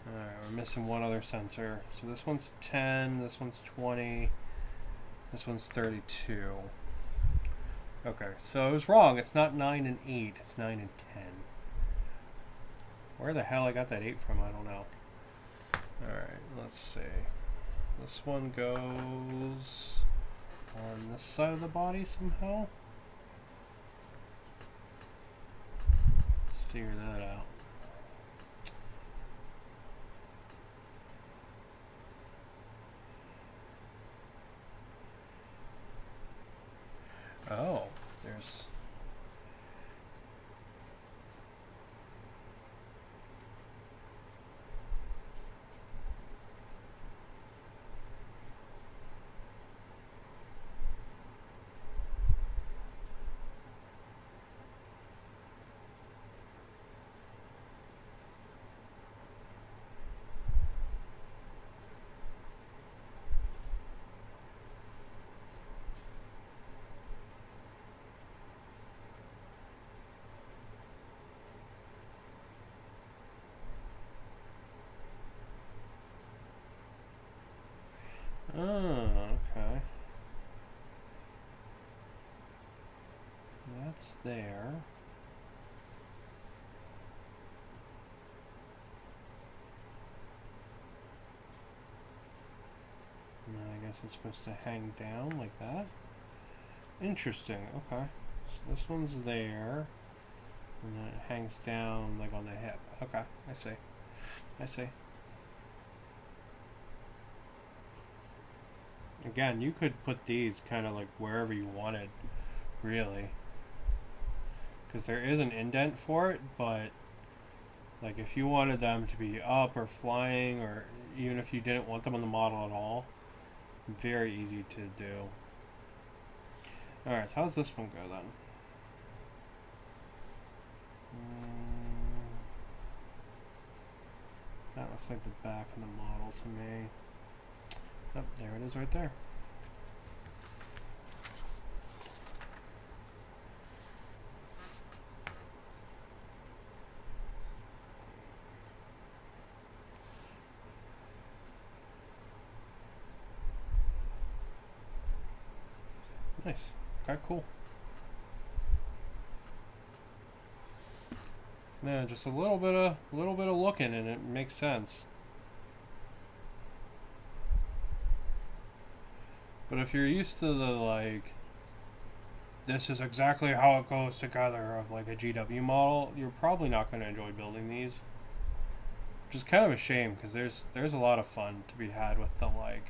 Alright, we're missing one other sensor. So this one's 10, this one's 20, this one's 32. Okay, so I was wrong. It's not 9 and 8, it's 9 and 10. Where the hell I got that 8 from, I don't know. Alright, let's see. This one goes on this side of the body somehow. Let's figure that out. Oh, there's... that's there. And then I guess it's supposed to hang down like that. Interesting, okay. So this one's there. And then it hangs down like on the hip. Okay, I see. I see. Again, you could put these kind of like wherever you wanted, really. Because there is an indent for it, but like if you wanted them to be up or flying, or even if you didn't want them on the model at all, very easy to do. Alright, so how's this one go then? That looks like the back of the model to me. Oh, there it is right there. Nice. Okay, cool. Yeah, just a little bit of looking, and it makes sense. But if you're used to the like, this is exactly how it goes together of like a GW model, you're probably not going to enjoy building these. Which is kind of a shame, because there's a lot of fun to be had with the like,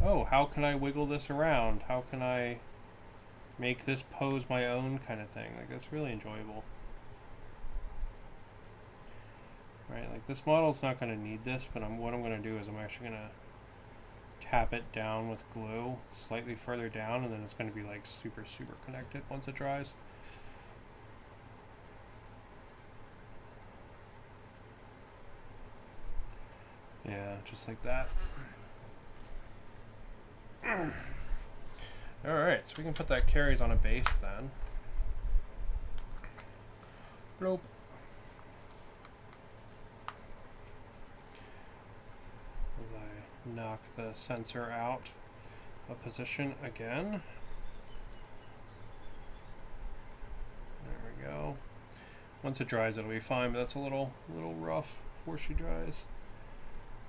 oh, how can I wiggle this around? How can I make this pose my own kind of thing? Like, that's really enjoyable. Right, like this model's not going to need this, but what I'm going to do is I'm actually going to tap it down with glue slightly further down, and then it's going to be like super connected once it dries. Yeah, just like that. Alright, so we can put that carries on a base then. Bloop. As I knock the sensor out of position again. There we go. Once it dries, it'll be fine, but that's a little rough before she dries.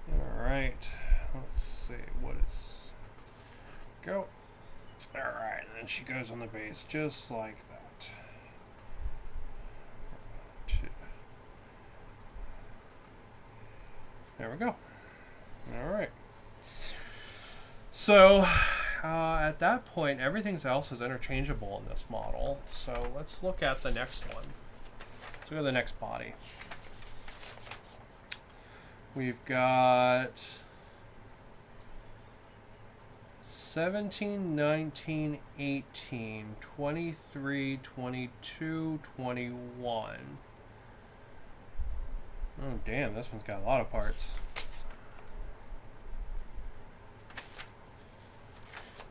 Alright, let's see, what is... Go. Alright, and then she goes on the base just like that. There we go. Alright. So, at that point, everything else is interchangeable in this model. So let's look at the next one. Let's look at the next body. We've got 17, 19, 18, 23, 22, 21. Oh, damn, this one's got a lot of parts.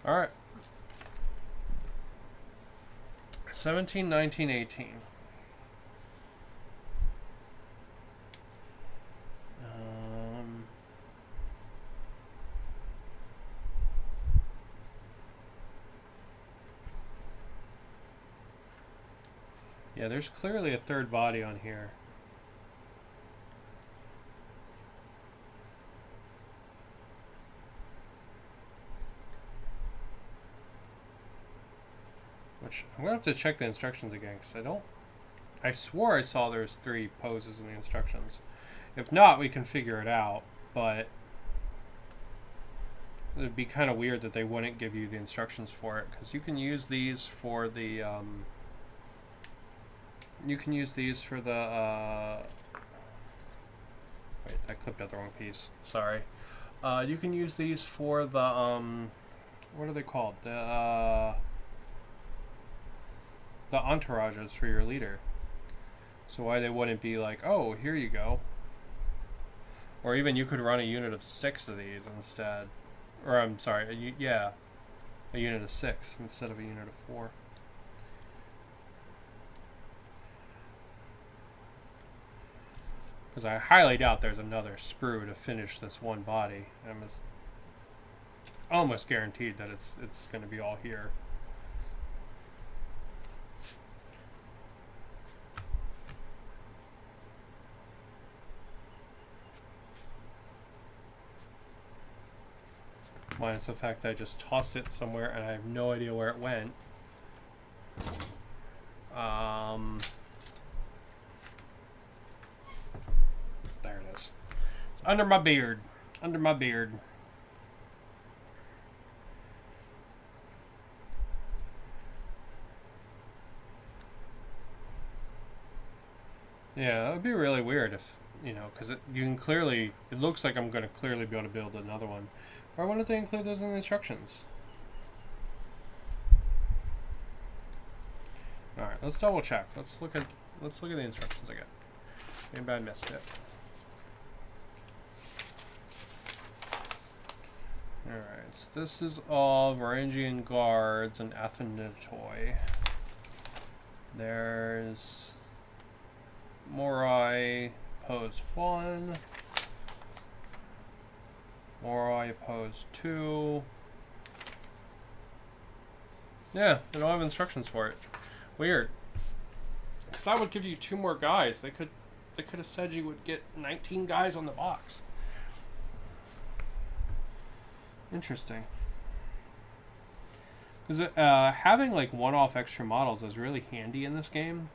Alright. 17, 19, 18. Yeah, there's clearly a third body on here. Which, I'm going to have to check the instructions again, because I swore I saw there's 3 poses in the instructions. If not, we can figure it out, but it'd be kind of weird that they wouldn't give you the instructions for it, because you can use these for the, wait, I clipped out the wrong piece. Sorry. You can use these for the, what are they called? The entourages for your leader. So why they wouldn't be like, oh, here you go. Or even you could run a unit of 6 of these instead. Or, I'm sorry, a unit of 6 instead of a unit of 4. Because I highly doubt there's another sprue to finish this one body. I'm almost guaranteed that it's going to be all here. Minus the fact that I just tossed it somewhere and I have no idea where it went. There it is. It's under my beard. Under my beard. Yeah, that would be really weird if, you know, because you can clearly, it looks like I'm going to clearly be able to build another one. Why wouldn't they include those in the instructions? All right, let's double check. Let's look at the instructions again. Maybe I missed it. All right, so this is all Varangian guards and Athenatoi. There's Morai pose 1. Morai pose 2. Yeah, they don't have instructions for it. Weird. Because that would give you 2 more guys. They could have said you would get 19 guys on the box. Interesting. Because having like one-off extra models is really handy in this game.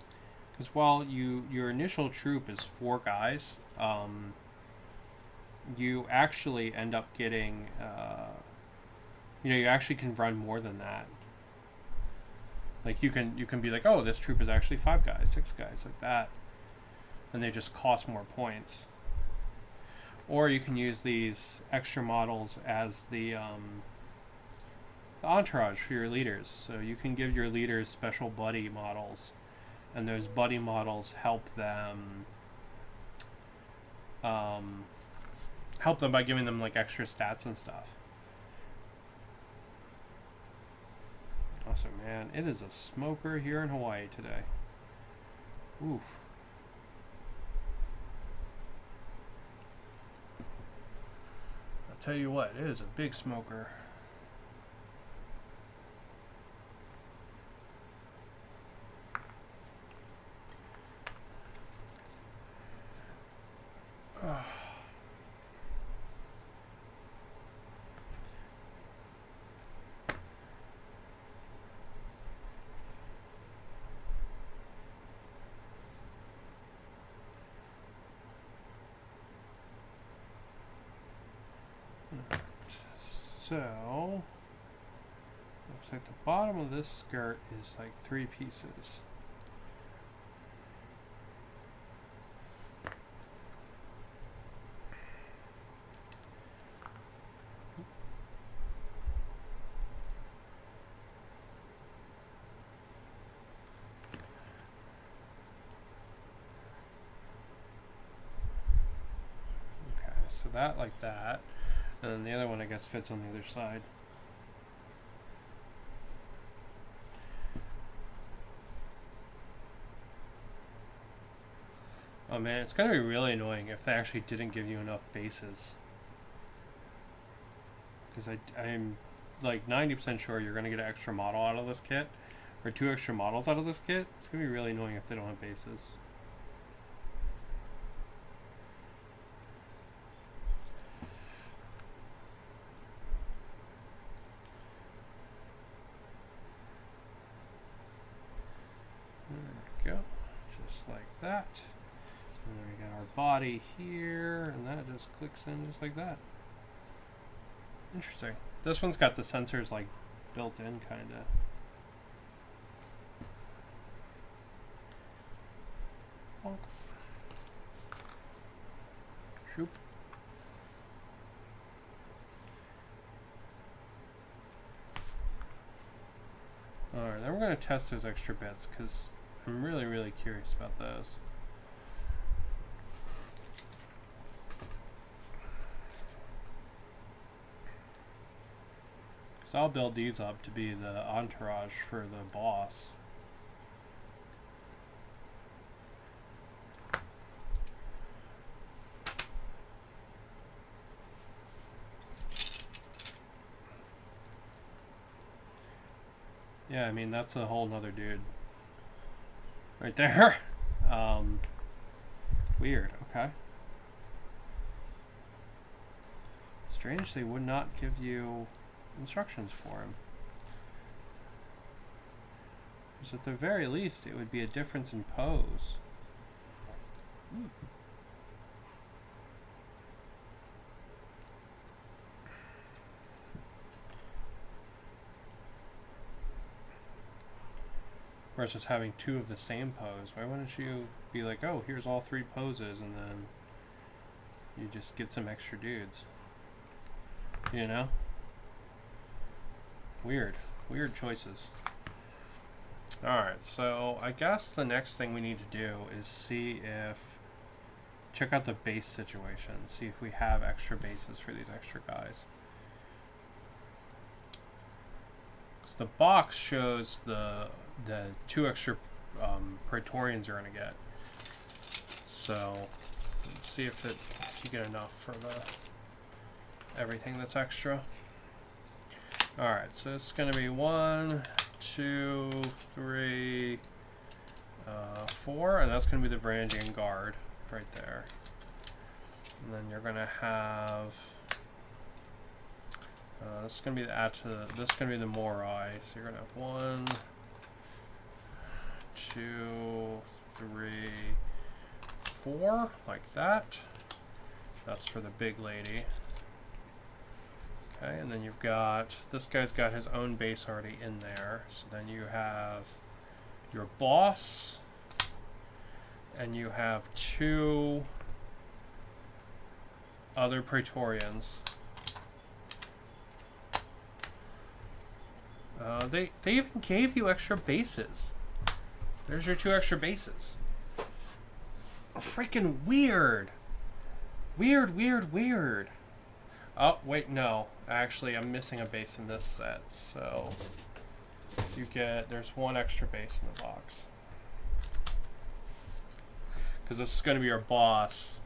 Because while your initial troop is 4 guys, you actually end up getting, you actually can run more than that. Like you can be like, oh, this troop is actually 5 guys, 6 guys, like that, and they just cost more points. Or you can use these extra models as the entourage for your leaders. So you can give your leaders special buddy models, and those buddy models help them by giving them like extra stats and stuff. Awesome, man. It is a smoker here in Hawaii today. Oof. I'll tell you what, it is a big smoker. So, looks like the bottom of this skirt is like 3 pieces. Okay, so that like that. And then the other one, I guess, fits on the other side. Oh man, it's going to be really annoying if they actually didn't give you enough bases. Because I'm like 90% sure you're going to get an extra model out of this kit. Or 2 extra models out of this kit. It's going to be really annoying if they don't have bases. Go, just like that. And then we got our body here, and that just clicks in just like that. Interesting. This one's got the sensors like built in, kinda. Bonk. Shoop. Alright, then we're going to test those extra bits, because I'm really, really curious about those. So I'll build these up to be the entourage for the boss. Yeah, I mean, that's a whole nother dude. Right there. Weird, okay. Let's Strange they would not give you instructions for him. Because at the very least, it would be a difference in pose. Versus having two of the same pose. Why wouldn't you be like, oh, here's all three poses, and then you just get some extra dudes? You know? Weird. Weird choices. Alright, so I guess the next thing we need to do is see if... check out the base situation. See if we have extra bases for these extra guys. Because the box shows the two extra Praetorians you're going to get. So, let's see if you get enough for everything that's extra. Alright, so it's going to be 1, 2, 3, 4, and that's going to be the Varangian Guard right there. And then you're going to have... this is going to be this is going to be the Morai. So you're going to have 1, 2, 3, 4, like that. That's for the big lady. Okay, and then you've got, this guy's got his own base already in there. So then you have your boss, and you have 2 other Praetorians. They even gave you extra bases. There's your 2 extra bases. Freaking weird. Weird. Oh, wait, no. Actually, I'm missing a base in this set, so there's 1 extra base in the box. Because this is going to be your boss,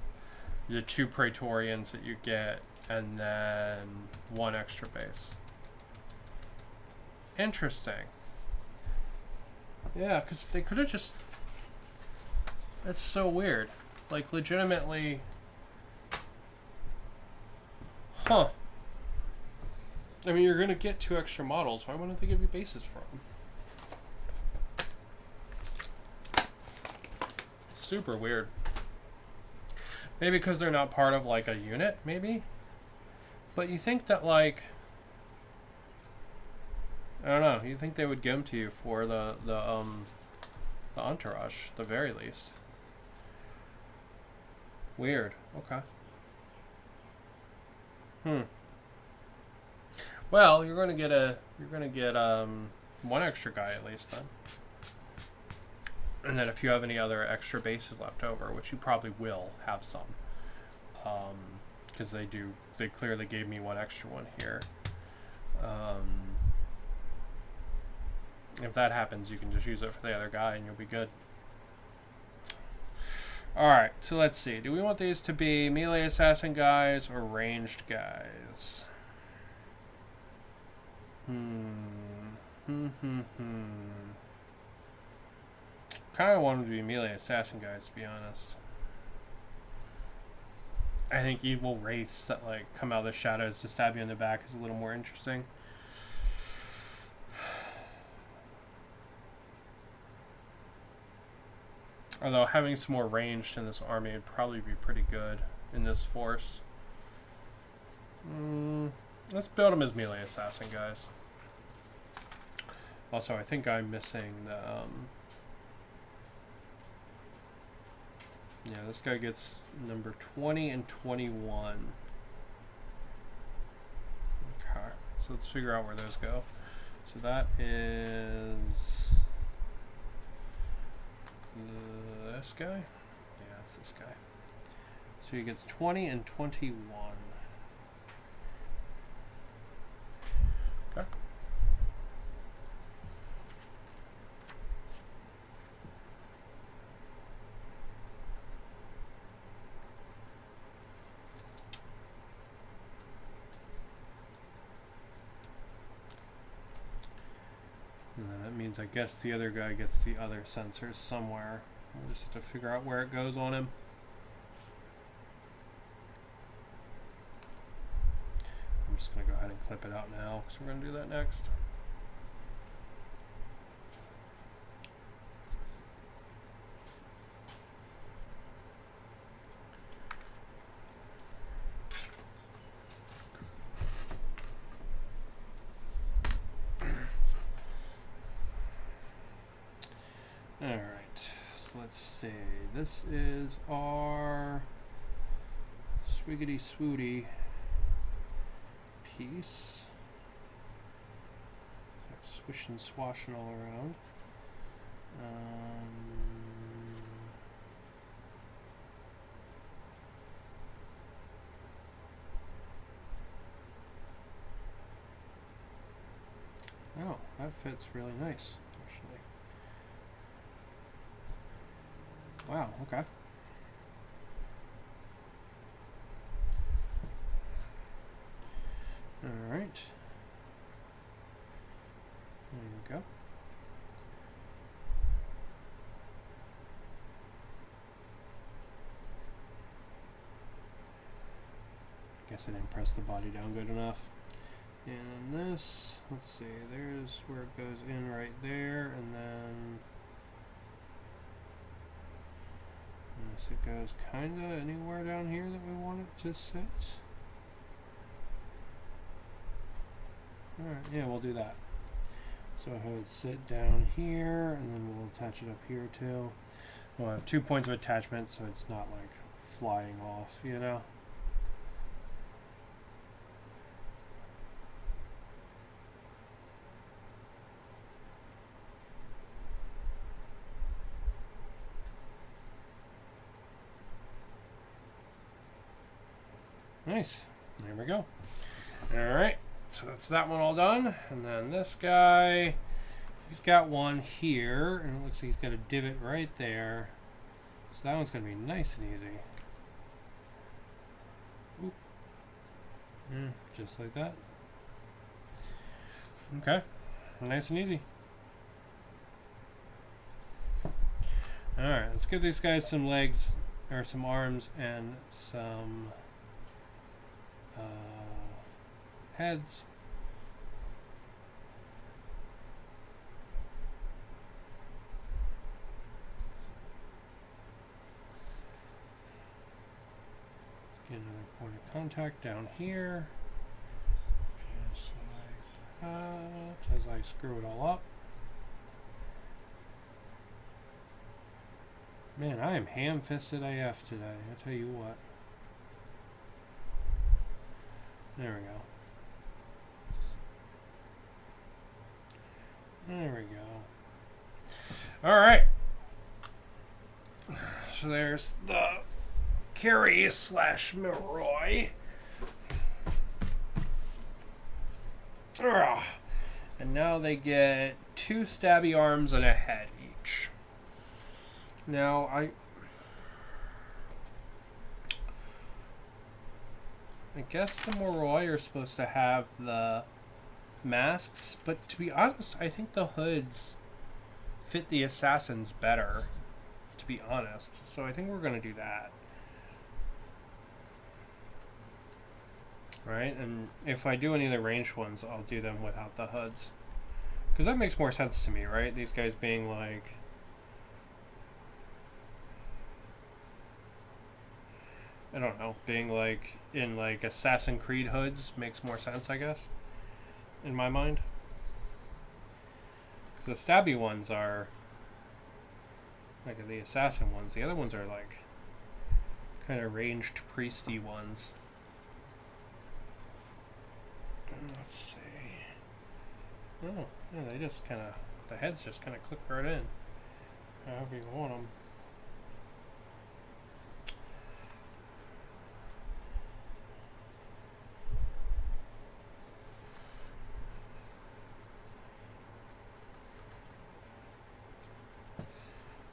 the 2 Praetorians that you get, and then 1 extra base. Interesting. Yeah, because they could have just... That's so weird. Like, legitimately... Huh. I mean, you're going to get 2 extra models. Why wouldn't they give you bases for them? Super weird. Maybe because they're not part of, like, a unit, maybe? But you think that, like... I don't know. You think they would give them to you for the entourage, the very least. Weird. Okay. Well, you're gonna get 1 extra guy at least then. And then if you have any other extra bases left over, which you probably will have some, because they clearly gave me 1 extra one here. If that happens, you can just use it for the other guy and you'll be good. Alright, so let's see. Do we want these to be melee assassin guys or ranged guys? Kind of want them to be melee assassin guys, to be honest. I think evil wraiths that like come out of the shadows to stab you in the back is a little more interesting. Although having some more ranged in this army would probably be pretty good in this force. Let's build them as melee assassin guys. Also, I think I'm missing the... yeah, this guy gets number 20 and 21. Okay, so let's figure out where those go. So that is... this guy? Yeah, it's this guy. So he gets 20 and 21. Okay. And then that means I guess the other guy gets the other sensors somewhere. We'll just have to figure out where it goes on him. I'm just going to go ahead and clip it out now because we're going to do that next. Alright, so let's see. This is our Swiggity Swooty piece. Swish and swashing all around. Oh, that fits really nice, actually. Wow, okay. Alright. There we go. Guess I didn't press the body down good enough. And this, let's see, there's where it goes in right there, and then yes, it goes kinda anywhere down here that we want it to sit. Alright, yeah, we'll do that. So I'll have it sit down here, and then we'll attach it up here too. We'll have 2 points of attachment so it's not like flying off, you know? Nice. There we go. Alright, so that's that one all done. And then this guy, he's got one here, and it looks like he's got a divot right there. So that one's going to be nice and easy. Oop. Just like that. Okay, nice and easy. Alright, let's give these guys some legs, or some arms, and some heads. Get another point of contact down here, just like that, as I screw it all up. Man, I am ham-fisted AF today, I tell you what. There we go. There we go. Alright. So there's the Carrie / Milroy. And now they get 2 stabby arms and a head each. Now I guess the Moroi are supposed to have the masks, but to be honest, I think the hoods fit the assassins better, to be honest. So I think we're going to do that. Right? And if I do any of the ranged ones, I'll do them without the hoods. Because that makes more sense to me, right? These guys being like... I don't know, being like in like Assassin's Creed hoods makes more sense, I guess, in my mind. Because the stabby ones are like the assassin ones. The other ones are like kind of ranged priesty ones. Let's see. Oh, yeah, they just kind of, the heads just kind of click right in, however you want them.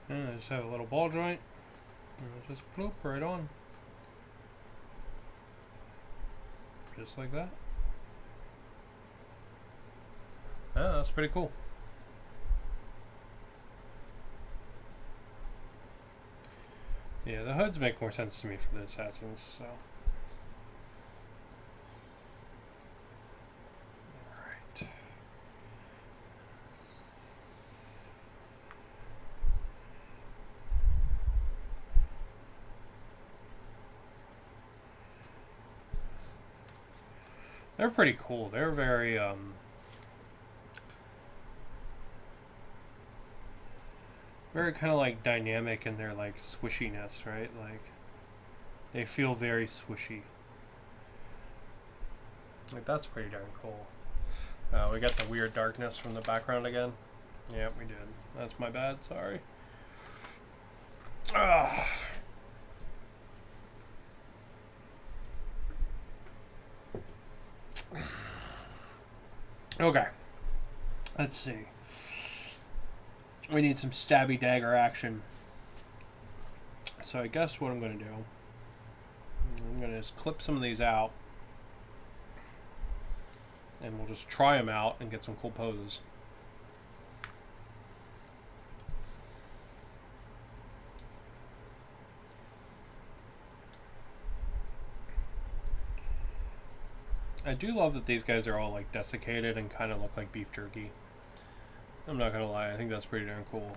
And I just have a little ball joint, and it just bloop right on. Just like that. Oh, that's pretty cool. Yeah, the hoods make more sense to me for the assassins, so. They're pretty cool. They're very very kind of like dynamic in their like swishiness, right? Like they feel very swishy. Like that's pretty darn cool. We got the weird darkness from the background again. Yeah, we did. That's my bad. Sorry. Okay. Let's see. We need some stabby dagger action. So I guess what I'm going to do, I'm going to just clip some of these out. And we'll just try them out and get some cool poses. I do love that these guys are all like desiccated and kind of look like beef jerky. I'm not gonna lie, I think that's pretty darn cool.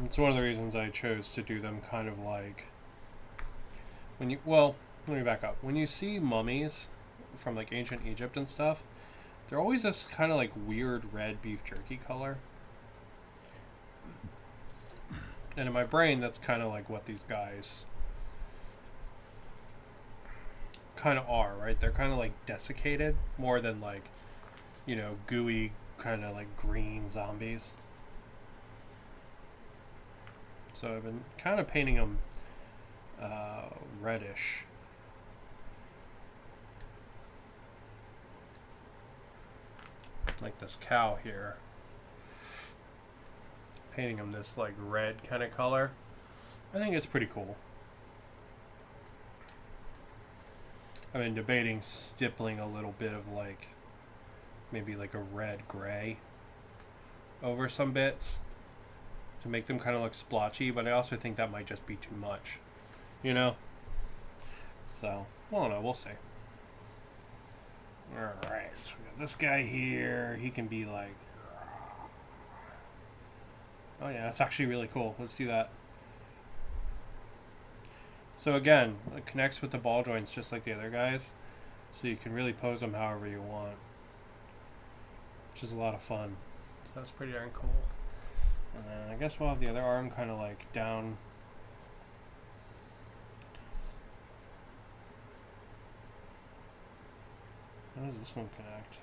It's one of the reasons I chose to do them kind of like when you, well, let me back up. When you see mummies from like ancient Egypt and stuff, they're always this kind of like weird red beef jerky color. And in my brain, that's kind of like what these guys kind of are, right? They're kind of like desiccated more than like, you know, gooey kind of like green zombies. So I've been kind of painting them reddish. Like this cow here. Painting them this like red kind of color. I think it's pretty cool. I've been debating stippling a little bit of like maybe like a red gray over some bits to make them kind of look splotchy, but I also think that might just be too much, you know? So, I don't know, we'll see. Alright, so we got this guy here. He can be like, oh yeah, that's actually really cool. Let's do that. So again, it connects with the ball joints just like the other guys. So you can really pose them however you want. Which is a lot of fun. So that's pretty darn cool. And then I guess we'll have the other arm kind of like down. How does this one connect?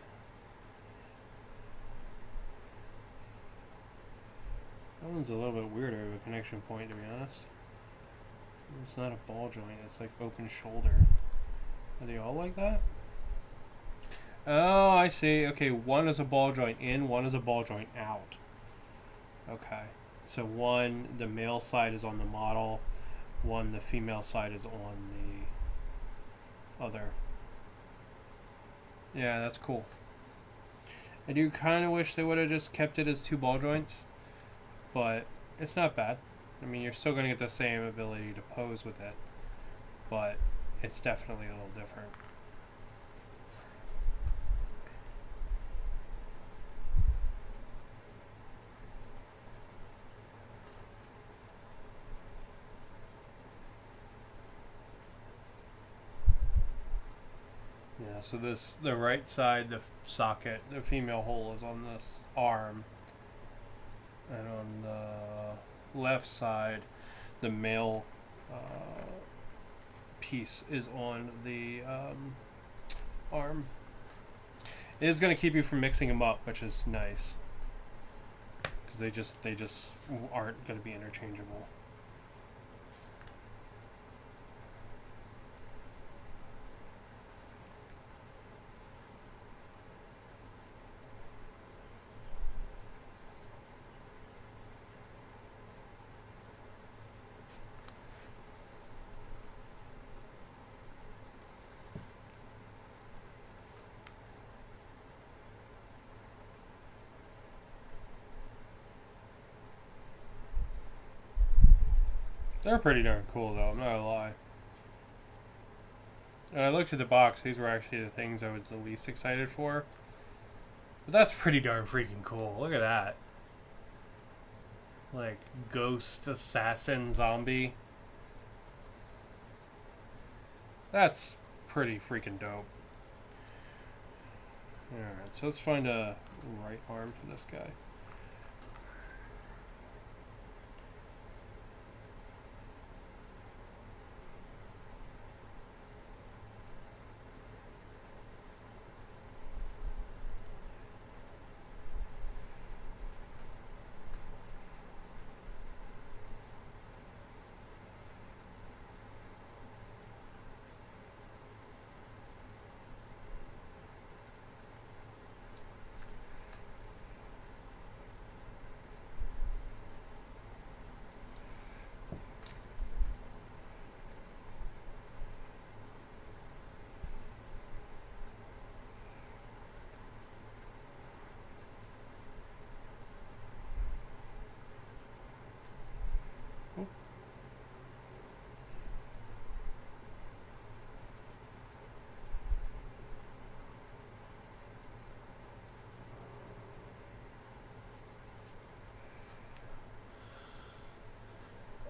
That one's a little bit weirder of a connection point, to be honest. It's not a ball joint, it's like open shoulder. Are they all like that? Oh, I see. Okay, one is a ball joint in, one is a ball joint out. Okay. So one, the male side is on the model, one, the female side is on the other. Yeah, that's cool. I do kind of wish they would have just kept it as two ball joints, but it's not bad. I mean, you're still going to get the same ability to pose with it, but it's definitely a little different. Yeah, so this, the right side, the socket, the female hole is on this arm, and on the left side, the male piece is on the arm. It is going to keep you from mixing them up, which is nice, because they just aren't going to be interchangeable. They're pretty darn cool, though, I'm not gonna lie. And I looked at the box, these were actually the things I was the least excited for. But that's pretty darn freaking cool. Look at that. Like, ghost, assassin, zombie. That's pretty freaking dope. Alright, so let's find a right arm for this guy.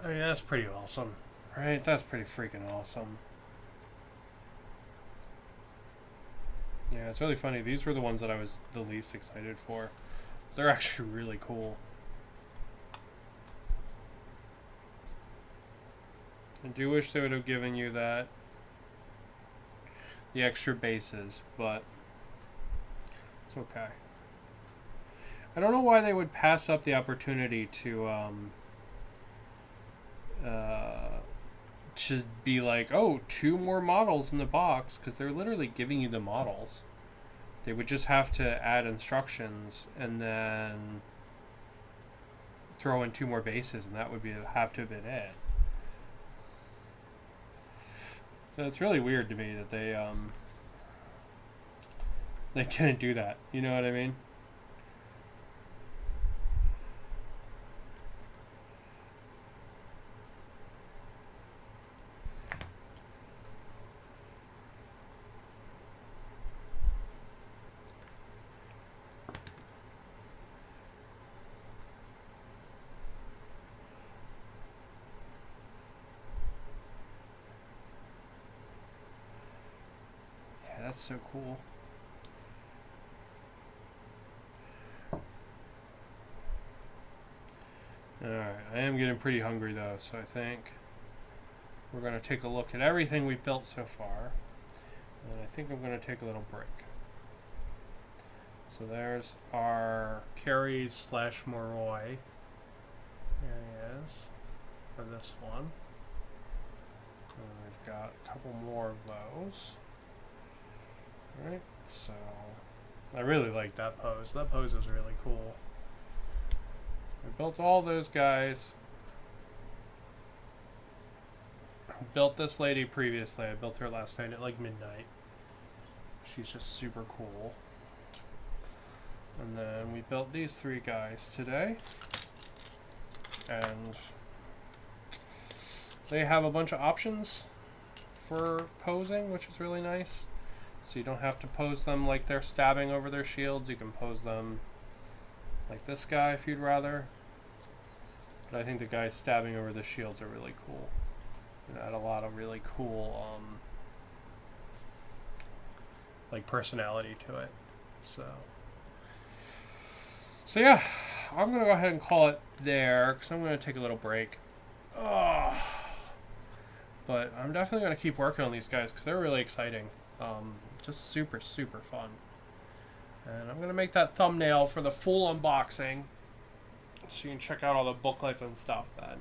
I mean, that's pretty awesome, right? That's pretty freaking awesome. Yeah, it's really funny. These were the ones that I was the least excited for. They're actually really cool. I do wish they would have given you the extra bases, but it's okay. I don't know why they would pass up the opportunity to be like, oh, 2 more models in the box, because they're literally giving you the models. They would just have to add instructions and then throw in 2 more bases, and that would have to have been it. So it's really weird to me that they didn't do that. You know what I mean? That's so cool. Alright, I am getting pretty hungry though, so I think we're going to take a look at everything we've built so far. And I think I'm going to take a little break. So there's our Carries / Moroi. There he is for this one. And we've got a couple more of those. Right, so I really like that pose. That pose is really cool. I built all those guys. I built this lady previously. I built her last night at like midnight. She's just super cool. And then we built these 3 guys today. And they have a bunch of options for posing, which is really nice. So you don't have to pose them like they're stabbing over their shields. You can pose them like this guy if you'd rather. But I think the guys stabbing over the shields are really cool. And add a lot of really cool like personality to it. So yeah, I'm gonna go ahead and call it there because I'm gonna take a little break. But I'm definitely gonna keep working on these guys because they're really exciting. Just super fun. And I'm gonna make that thumbnail for the full unboxing so you can check out all the booklets and stuff then.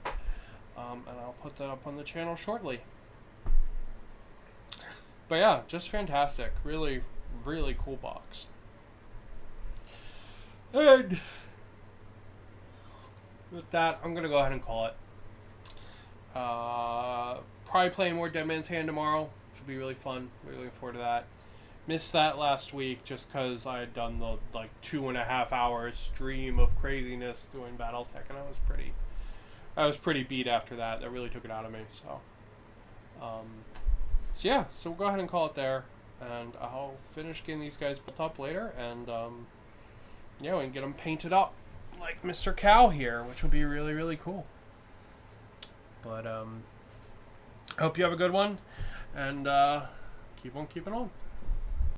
And I'll put that up on the channel shortly. But yeah, just fantastic. Really cool box. And with that, I'm gonna go ahead and call it. Probably playing more Dead Man's Hand tomorrow, which will be really fun. Really looking forward to that. Missed that last week just because I had done the like 2.5 hour stream of craziness doing Battletech, and I was pretty beat after that. That really took it out of me. So yeah, so we'll go ahead and call it there, and I'll finish getting these guys built up later, and yeah, we can get them painted up like Mr. Cow here, which will be really cool. But I hope you have a good one, and keep on keeping on.